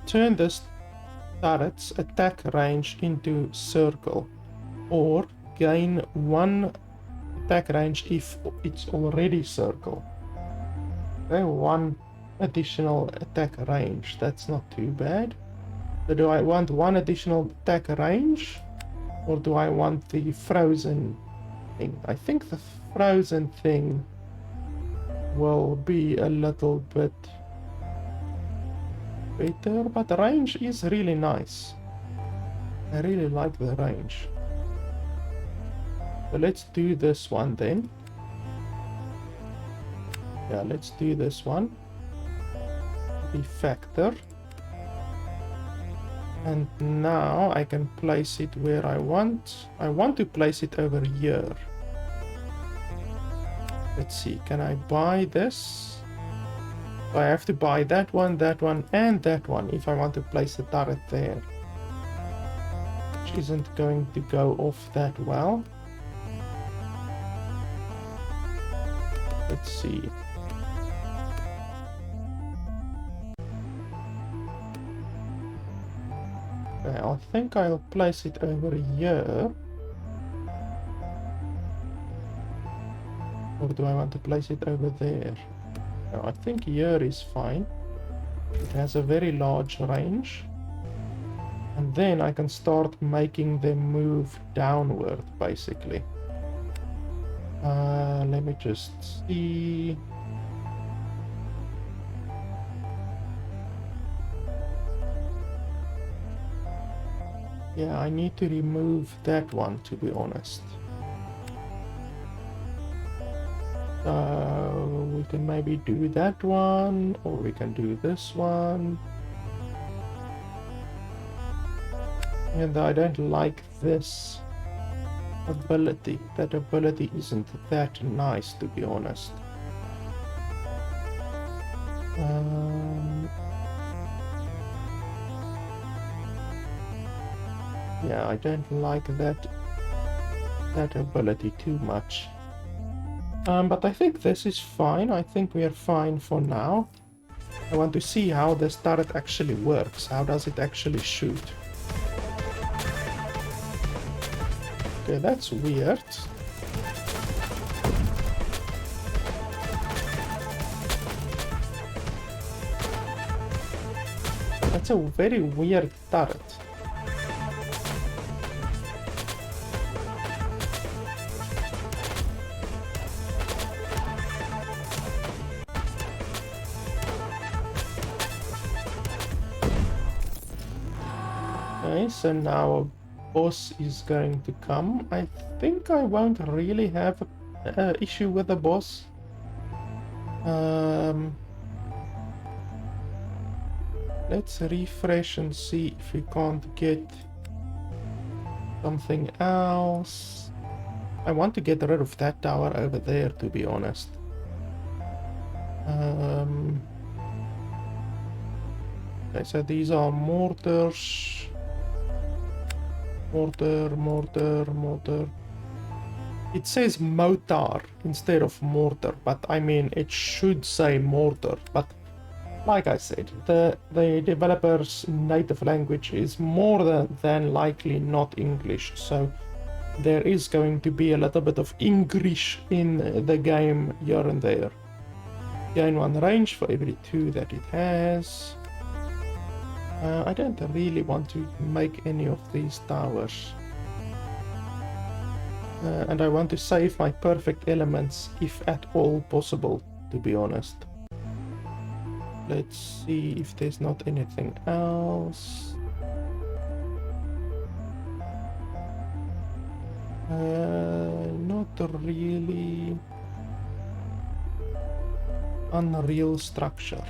Turn this turret's attack range into circle, or gain 1 attack range if it's already circle. Okay, 1 additional attack range, that's not too bad. So do I want 1 additional attack range, or do I want the frozen thing? I think the frozen thing will be a little bit better, but the range is really nice. I really like the range. So let's do this one then. Yeah, let's do this one. Refactor. And now I can place it where I want. I want to place it over here. Let's see, can I buy this? I have to buy that one, and that one if I want to place the turret there. Which isn't going to go off that well. Let's see. Okay, I think I'll place it over here. Or do I want to place it over there? No, I think here is fine. It has a very large range. And then I can start making them move downward, basically. Let me just see. Yeah, I need to remove that one, to be honest. We can maybe do that one, or we can do this one. And I don't like this ability. That ability isn't that nice, to be honest. Yeah, I don't like that ability too much. But I think this is fine. I think we are fine for now. I want to see how this turret actually works. How does it actually shoot? Okay, that's weird. That's a very weird turret. Okay, so now a boss is going to come. I think I won't really have an issue with the boss. Let's refresh and see if we can't get something else. I want to get rid of that tower over there, to be honest. Okay, so these are mortars. Mortar. It says motor instead of mortar, but I mean it should say mortar. But like I said, the developer's native language is more than likely not English, so there is going to be a little bit of English in the game here and there. Gain 1 range for every 2 that it has. I don't really want to make any of these towers. And I want to save my perfect elements if at all possible, to be honest. Let's see if there's not anything else. Not really. Unreal structure.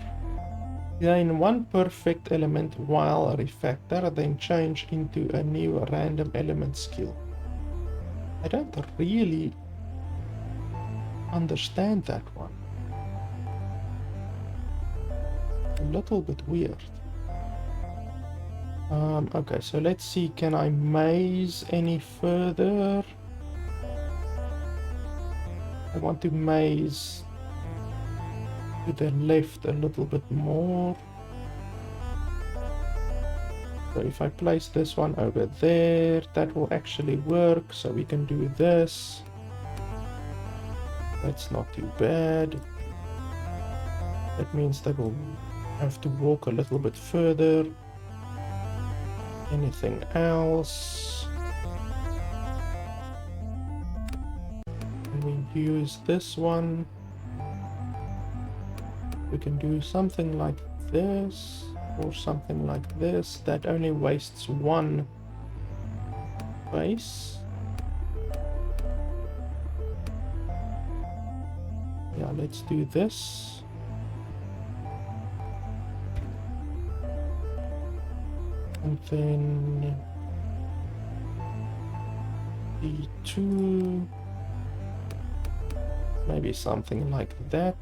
Gain 1 perfect element while refactor, then change into a new random element skill. I don't really understand that one. A little bit weird. Okay, so let's see, can I maze any further? I want to maze to the left a little bit more. So if I place this one over there, that will actually work. So we can do this. That's not too bad. That means they will have to walk a little bit further. Anything else? Can we use this one? We can do something like this. or something like this. That only wastes one base. Yeah, let's do this. And then D2, maybe something like that.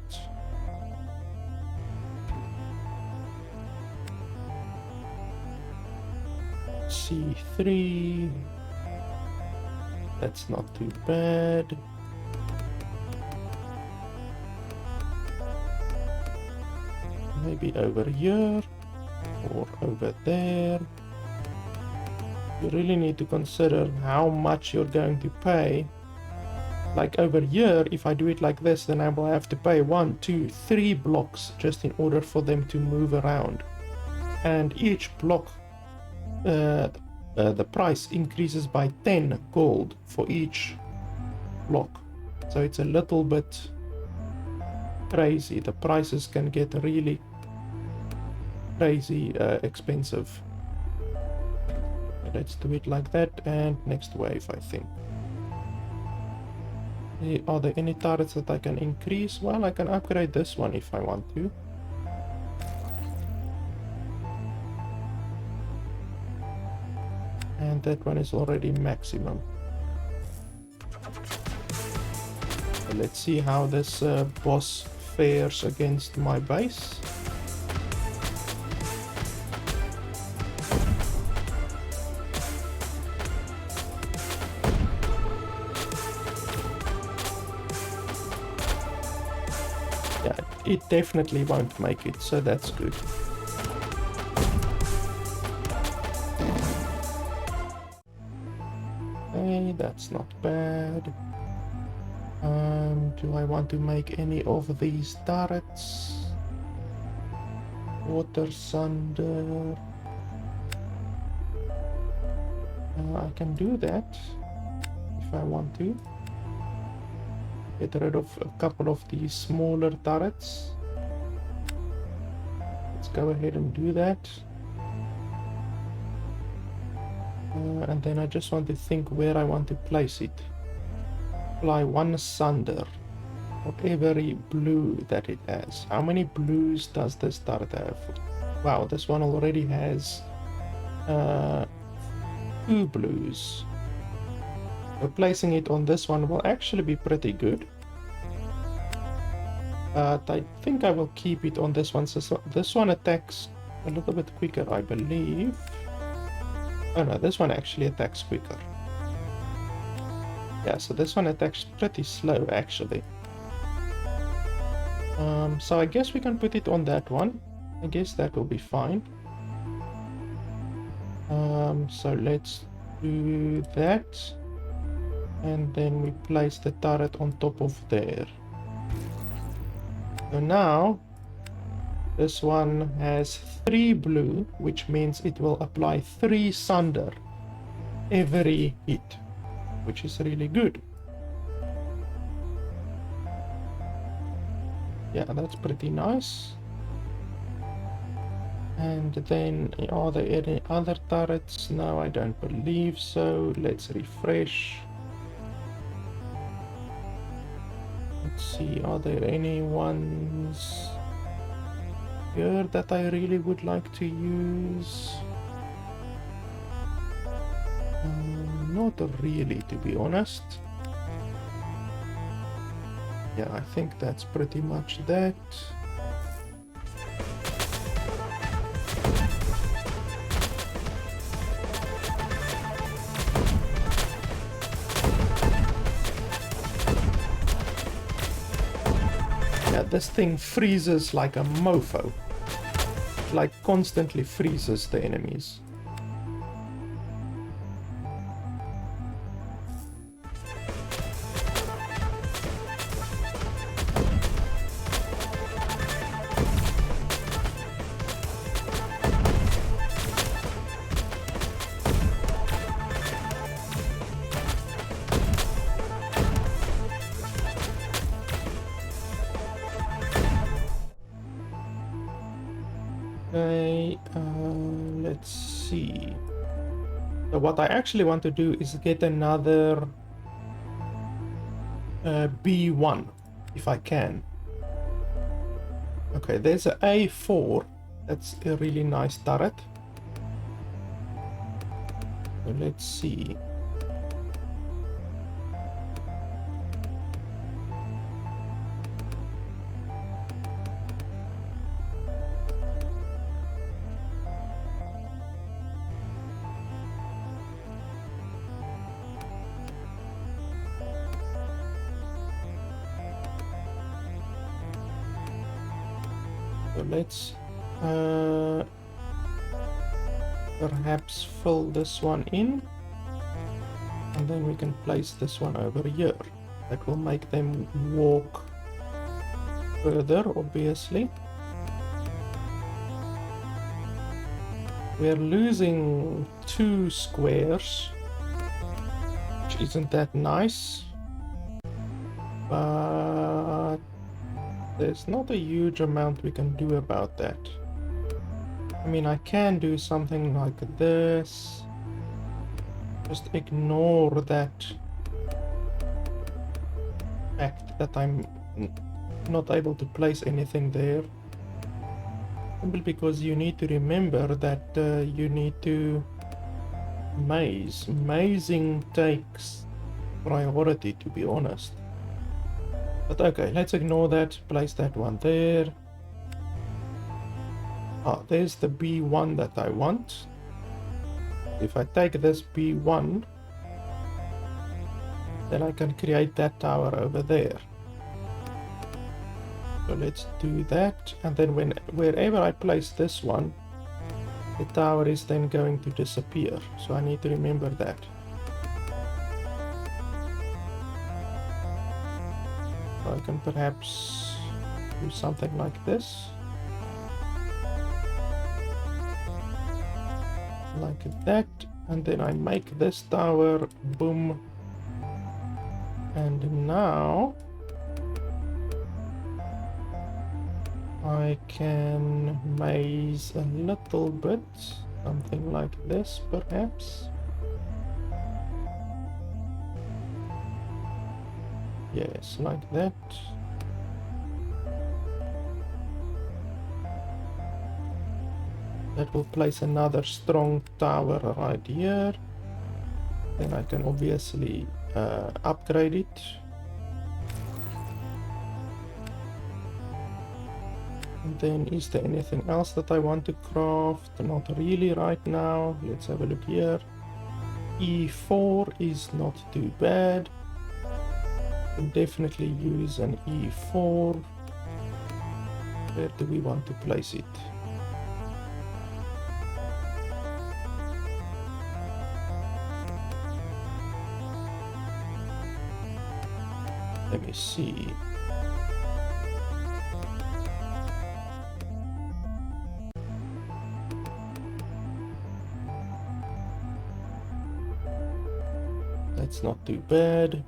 C3, that's not too bad. Maybe over here or over there. You really need to consider how much you're going to pay. Like over here, if I do it like this, then I will have to pay 1, 2, 3 blocks just in order for them to move around. And each block, the price increases by 10 gold for each block. So it's a little bit crazy. The prices can get really crazy expensive. Let's do it like that, and next wave, I think. Are there any turrets that I can increase? Well, I can upgrade this one if I want to. And that one is already maximum. So let's see how this boss fares against my base. It definitely won't make it, so that's good. Okay, that's not bad. Do I want to make any of these turrets? Water Sunder. I can do that if I want to. Get rid of a couple of these smaller turrets. Let's go ahead and do that. And then I just want to think where I want to place it. Apply 1 Sunder for every blue that it has. How many blues does this turret have? Wow, this one already has 2 blues. So placing it on this one will actually be pretty good. But I think I will keep it on this one. So this one attacks a little bit quicker, I believe. Oh no, this one actually attacks quicker. Yeah, so this one attacks pretty slow actually. So I guess we can put it on that one. I guess that will be fine. So let's do that. And then we place the turret on top of there. So now this one has 3 blue, which means it will apply 3 Sunder every hit, which is really good. Yeah, that's pretty nice. And then, are there any other turrets? No, I don't believe so. Let's refresh. Let's see, are there any ones here that I really would like to use? Not really, to be honest. Yeah, I think that's pretty much that. Yeah, this thing freezes like a mofo. Like constantly freezes the enemies. Okay, So what I actually want to do is get another B1 if I can. Okay, there's a A4. That's a really nice turret. So let's see. So let's perhaps fill this one in, and then we can place this one over here. That will make them walk further, obviously. We're losing 2 squares, which isn't that nice, but there's not a huge amount we can do about that. I mean, I can do something like this. Just ignore that fact that I'm not able to place anything there. Simply because you need to remember that you need to maze. Mazing takes priority, to be honest. But okay, let's ignore that. Place that one there. Ah, there's the B1 that I want. If I take this B1, then I can create that tower over there. So let's do that, and then wherever I place this one, the tower is then going to disappear. So I need to remember that. So I can perhaps do something like this. Like that, and then I make this tower, boom. And now I can maze a little bit, something like this perhaps. Yes, like that. That will place another strong tower right here. Then I can obviously upgrade it. And then is there anything else that I want to craft? Not really right now. Let's have a look here. E4 is not too bad. Can definitely use an E4. Where do we want to place it? Let me see. That's not too bad.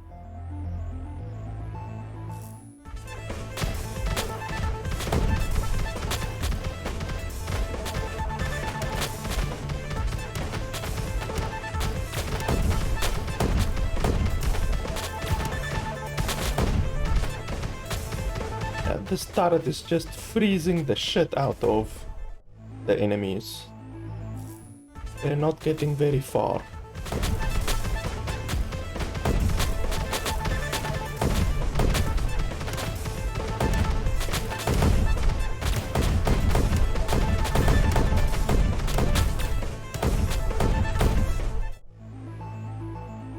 This turret is just freezing the shit out of the enemies. They're not getting very far.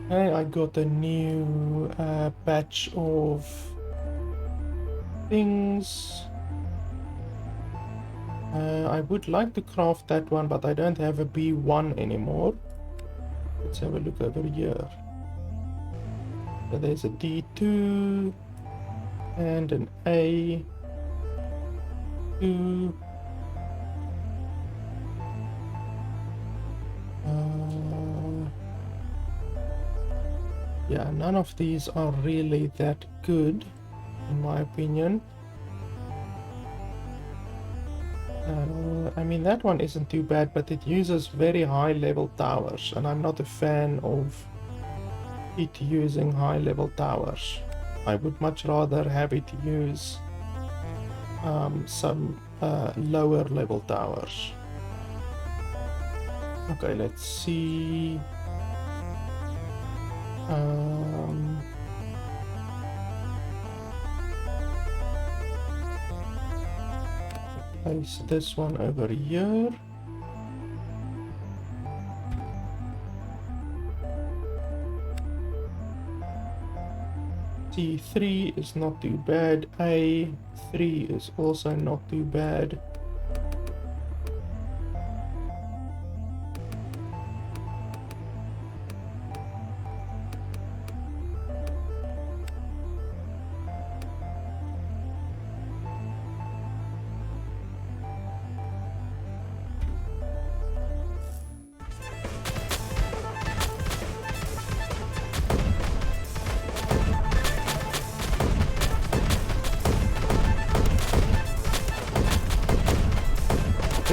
Hey, I got a new batch of things. I would like to craft that one, but I don't have a B1 anymore. Let's have a look over here. So there's a D2 and an A2. Yeah, none of these are really that good, in my opinion. I mean, that one isn't too bad, but it uses very high level towers, and I'm not a fan of it using high level towers. I would much rather have it use some lower level towers. Okay, let's see. Place this one over here. C3 is not too bad. A3 is also not too bad.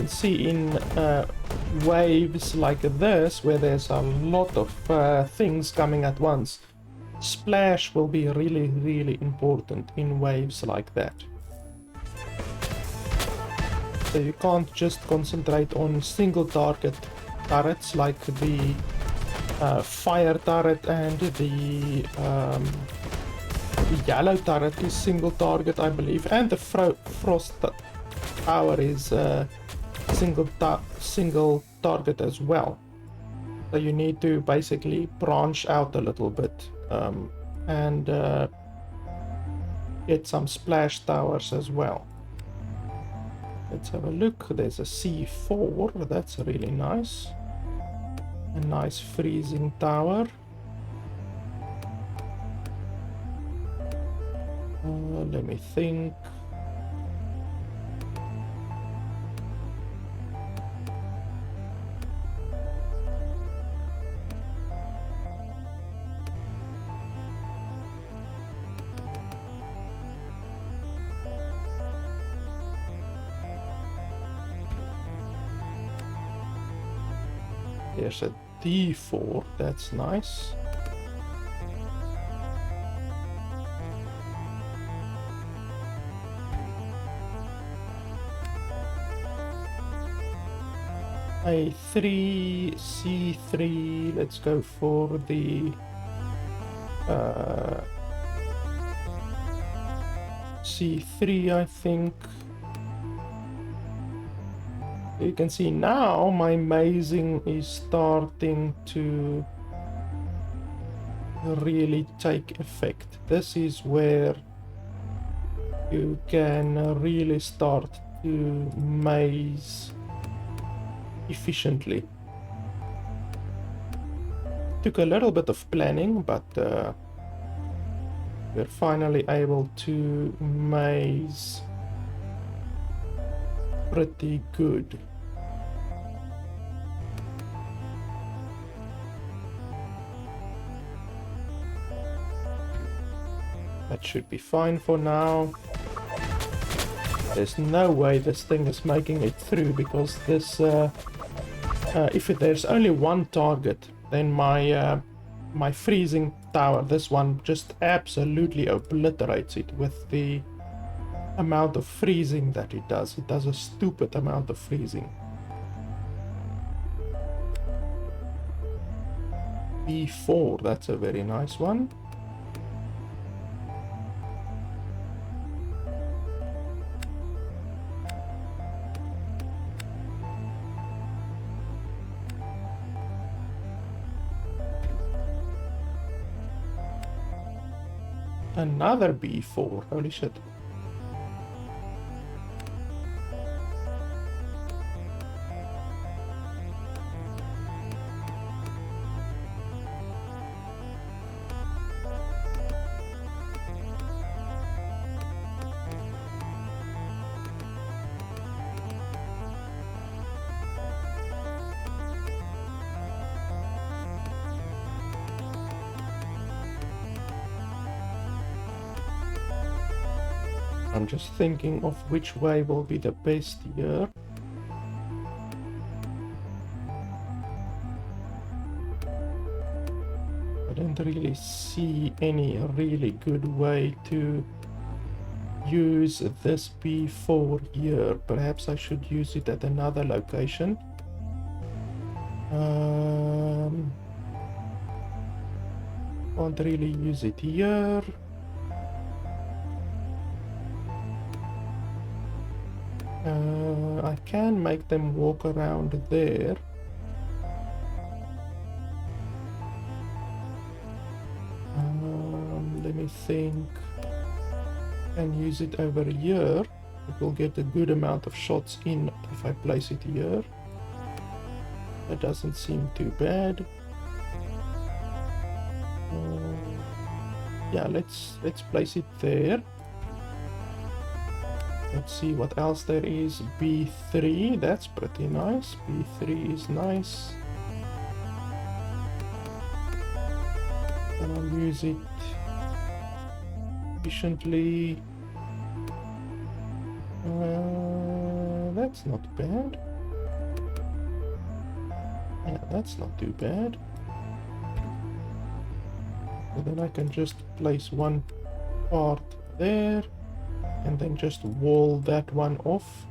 See in waves like this, where there's a lot of things coming at once, splash will be really important in waves like that. So you can't just concentrate on single target turrets like the fire turret, and the yellow turret is single target, I believe, and the frost tower is single target as well. So you need to basically branch out a little bit and get some splash towers as well. Let's have a look. There's a C4. That's really nice. A nice freezing tower. Let me think. There's a D4, that's nice. A3, C3, let's go for the C3, I think. You can see now my mazing is starting to really take effect. This is where you can really start to maze efficiently. Took a little bit of planning, but we're finally able to maze pretty good. That should be fine for now. There's no way this thing is making it through, because this if there's only one target, then my freezing tower, this one, just absolutely obliterates it with the amount of freezing that it does. It does a stupid amount of freezing. B4, that's a very nice one. Another B4, holy shit. I'm just thinking of which way will be the best here. don't really see any really good way to use this B4 here. Perhaps I should use it at another location. Can't really use it here. I can make them walk around there. Let me think. And use it over here. It will get a good amount of shots in if I place it here. That doesn't seem too bad. Yeah, let's place it there. Let's see what else there is. B3, that's pretty nice. B3 is nice. And I'll use it efficiently. That's not bad. Yeah, that's not too bad. So then I can just place one part there and then just wall that one off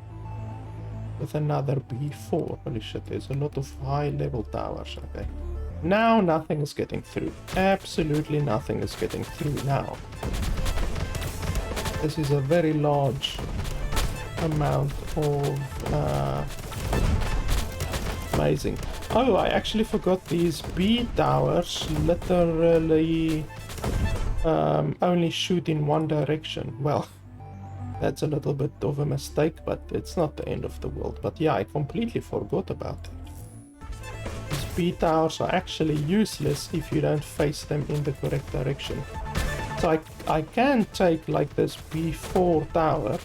with another B4. Holy shit, there's a lot of high level towers. Okay. Now nothing is getting through. Absolutely nothing is getting through now. This is a very large amount of amazing. Oh, I actually forgot these B towers literally only shoot in one direction. Well, that's a little bit of a mistake, but it's not the end of the world. But yeah, I completely forgot about it. These B towers are actually useless if you don't face them in the correct direction. So I can take like this B4 tower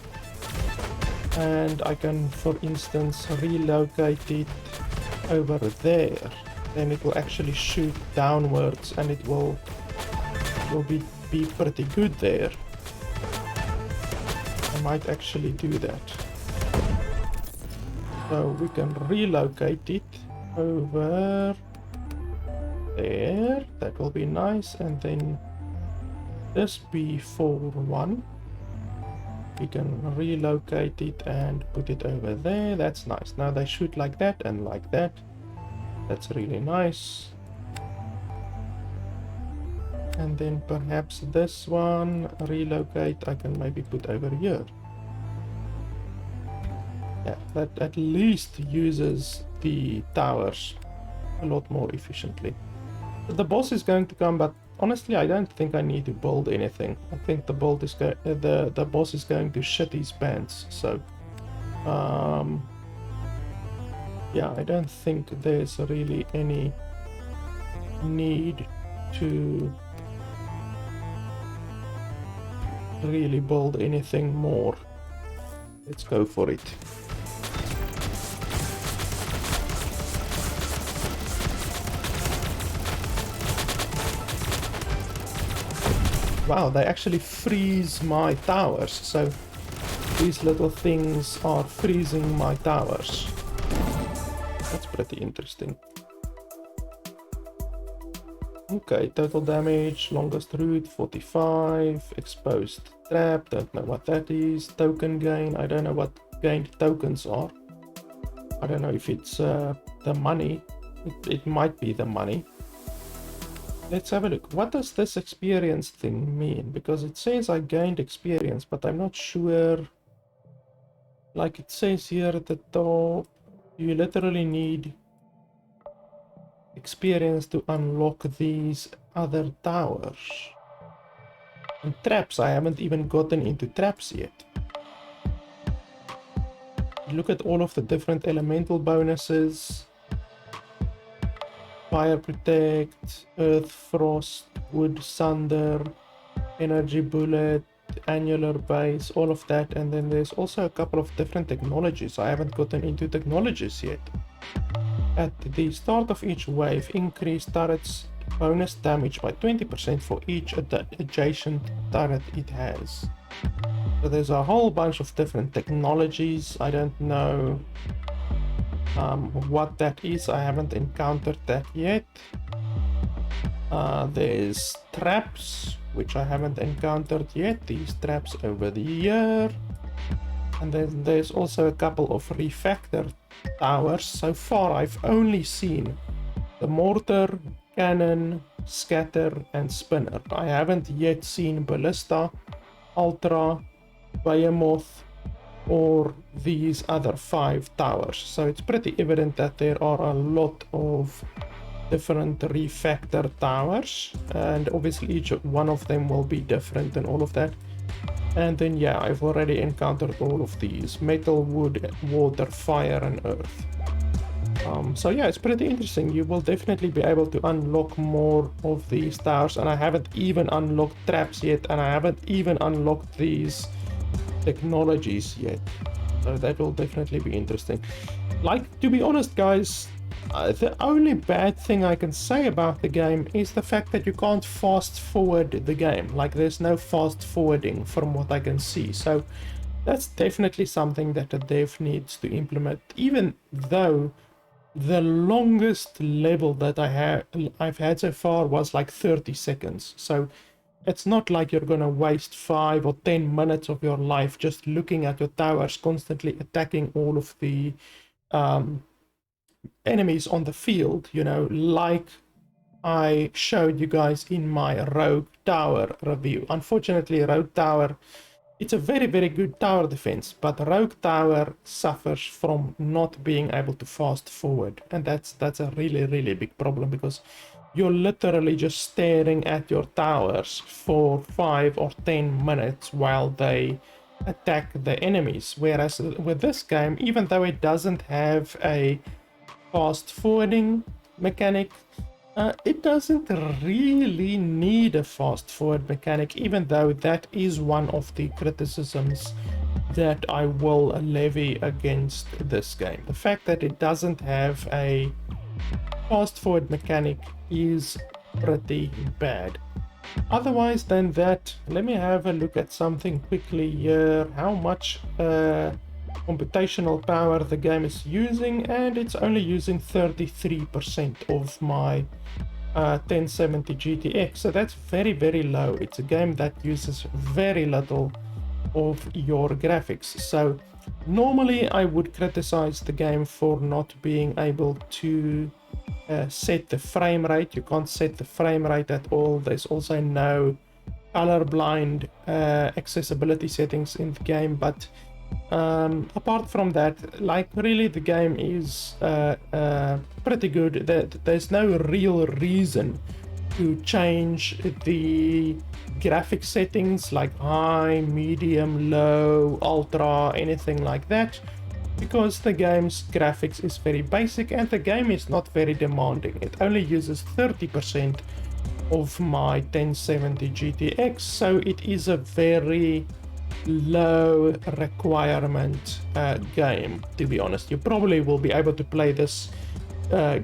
and I can, for instance, relocate it over there. Then it will actually shoot downwards and it will be pretty good there. I might actually do that. So we can relocate it over there. That will be nice. And then this B4 one, we can relocate it and put it over there. That's nice. Now they shoot like that and like that. That's really nice. And then perhaps this one, relocate, I can maybe put over here. Yeah, that at least uses the towers a lot more efficiently. The boss is going to come, but honestly, I don't think I need to build anything. I think the boss is going to shit his pants. So, yeah, I don't think there's really any need to really build anything more. Let's go for it. Wow, they actually freeze my towers, so these little things are freezing my towers. That's pretty interesting. Okay, total damage, longest route 45, exposed trap, don't know what that is, token gain, I don't know what gained tokens are. I don't know if it's the money, it might be the money. Let's have a look. What does this experience thing mean? Because it says I gained experience, but I'm not sure. Like it says here at the top, you literally need experience to unlock these other towers. And traps, I haven't even gotten into traps yet. Look at all of the different elemental bonuses. Fire Protect, Earth Frost, Wood Sunder, Energy Bullet, Annular Base, all of that. And then there's also a couple of different technologies. I haven't gotten into technologies yet. At the start of each wave, increase turret's bonus damage by 20% for each adjacent turret it has. So there's a whole bunch of different technologies. I don't know what that is. I haven't encountered that yet. There's traps, which I haven't encountered yet. These traps over here. And then there's also a couple of refactor towers. So far, I've only seen the mortar, cannon, scatter, and spinner. I haven't yet seen ballista, ultra, behemoth, or these other 5 towers. So it's pretty evident that there are a lot of different refactor towers, and obviously each one of them will be different and all of that. And then yeah, I've already encountered all of these: metal, wood, water, fire, and earth. So yeah, it's pretty interesting. You will definitely be able to unlock more of these towers, and I haven't even unlocked traps yet, and I haven't even unlocked these technologies yet. So that will definitely be interesting. Like, to be honest, guys, the only bad thing I can say about the game is the fact that you can't fast forward the game. Like, there's no fast forwarding from what I can see. So that's definitely something that the dev needs to implement, even though the longest level that I've had so far was like 30 seconds. So it's not like you're gonna waste 5 or 10 minutes of your life just looking at your towers, constantly attacking all of the enemies on the field, you know, like I showed you guys in my Rogue Tower review. Unfortunately, Rogue Tower, it's a very, very good tower defense, but Rogue Tower suffers from not being able to fast forward, and that's a really, really big problem, because you're literally just staring at your towers for 5 or 10 minutes while they attack the enemies. Whereas with this game, even though it doesn't have a fast forwarding mechanic, it doesn't really need a fast forward mechanic, even though that is one of the criticisms that I will levy against this game. The fact that it doesn't have a fast forward mechanic is pretty bad. Otherwise than that, let me have a look at something quickly here. How much computational power the game is using, and it's only using 33% of my 1070 GTX, so that's very, very low. It's a game that uses very little of your graphics. So normally I would criticize the game for not being able to set the frame rate. You can't set the frame rate at all. There's also no colorblind accessibility settings in the game, but apart from that, like, really the game is pretty good. There's no real reason to change the graphic settings like high, medium, low, ultra, anything like that, because the game's graphics is very basic and the game is not very demanding. It only uses 30% of my 1070 GTX, so it is a very low requirement game, to be honest. You probably will be able to play this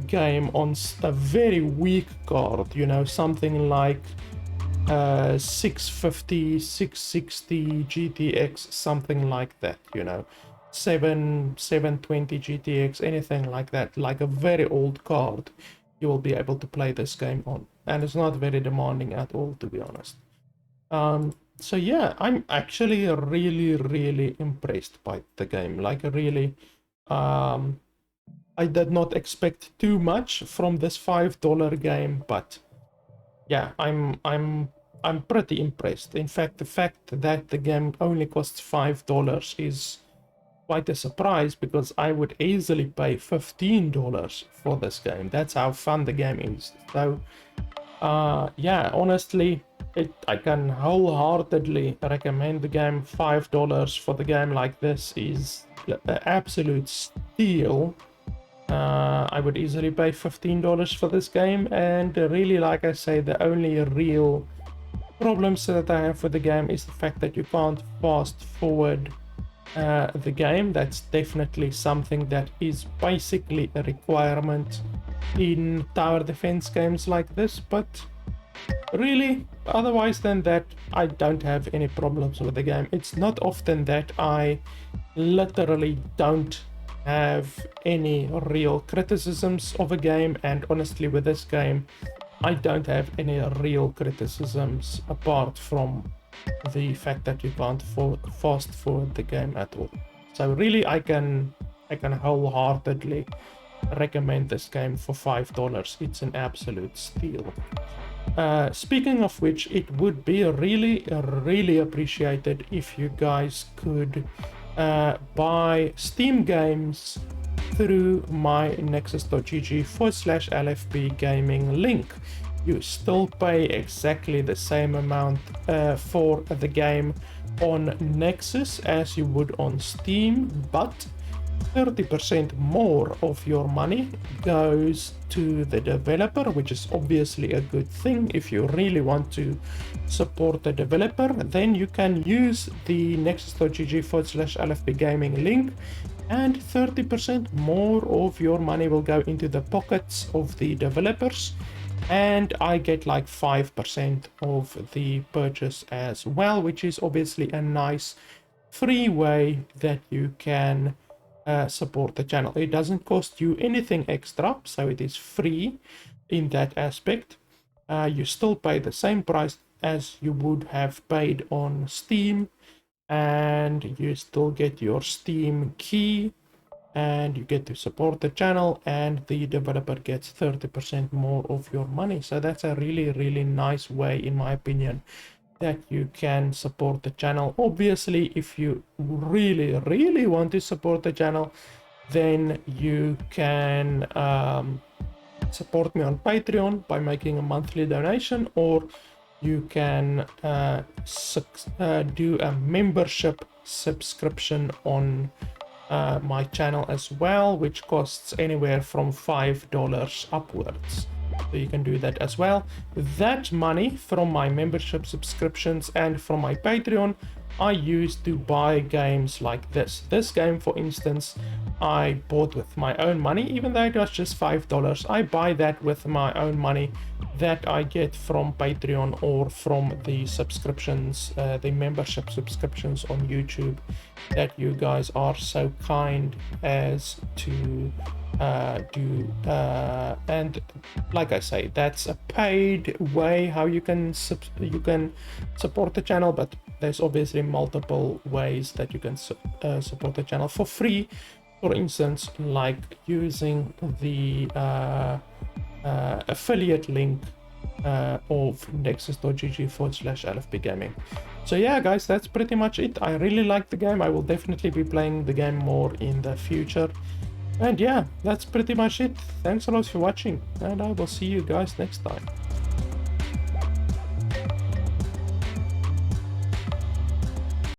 game on a very weak card, you know, something like 650, 660 GTX, something like that, you know, 720 GTX, anything like that, like a very old card. You will be able to play this game on, and it's not very demanding at all, to be honest. So yeah, I'm actually really, really impressed by the game. Like, really, I did not expect too much from this $5 game, but yeah, I'm pretty impressed. In fact, the fact that the game only costs $5 is quite a surprise, because I would easily pay $15 for this game. That's how fun the game is. So yeah, honestly, I can wholeheartedly recommend the game. $5 for the game like this is an absolute steal. I would easily pay $15 for this game, and really, like I say, the only real problems that I have with the game is the fact that you can't fast forward the game. That's definitely something that is basically a requirement in tower defense games like this, but really, otherwise than that, I don't have any problems with the game. It's not often that I literally don't have any real criticisms of a game, and honestly, with this game, I don't have any real criticisms apart from the fact that you can't fast forward the game at all. So really, I can wholeheartedly recommend this game for $5. It's an absolute steal. Speaking of which, it would be really appreciated if you guys could buy Steam games through my nexus.gg/LFB gaming link. You still pay exactly the same amount for the game on Nexus as you would on Steam, but 30% more of your money goes to the developer, which is obviously a good thing. If you really want to support the developer, then you can use the nexus.gg/LFB gaming link, and 30% more of your money will go into the pockets of the developers, and I get like 5% of the purchase as well, which is obviously a nice free way that you can support the channel. It doesn't cost you anything extra, so it is free in that aspect. You still pay the same price as you would have paid on Steam, and you still get your Steam key, and you get to support the channel, and the developer gets 30% more of your money. So that's a really nice way, in my opinion, that you can support the channel. Obviously, if you really want to support the channel, then you can support me on Patreon by making a monthly donation, or you can do a membership subscription on my channel as well, which costs anywhere from $5 upwards. So you can do that as well. That money from my membership subscriptions and from my Patreon, I use to buy games like this. This game, for instance, I bought with my own money, even though it was just $5. I buy that with my own money that I get from Patreon or from the subscriptions, the membership subscriptions on YouTube that you guys are so kind as to do. And like I say, that's a paid way how you can support the channel, but there's obviously multiple ways that you can support the channel for free. For instance, like using the affiliate link of nexus.gg/LFB gaming. So yeah, guys, that's pretty much it. I really like the game. I will definitely be playing the game more in the future. And yeah, that's pretty much it. Thanks a lot for watching, and I will see you guys next time.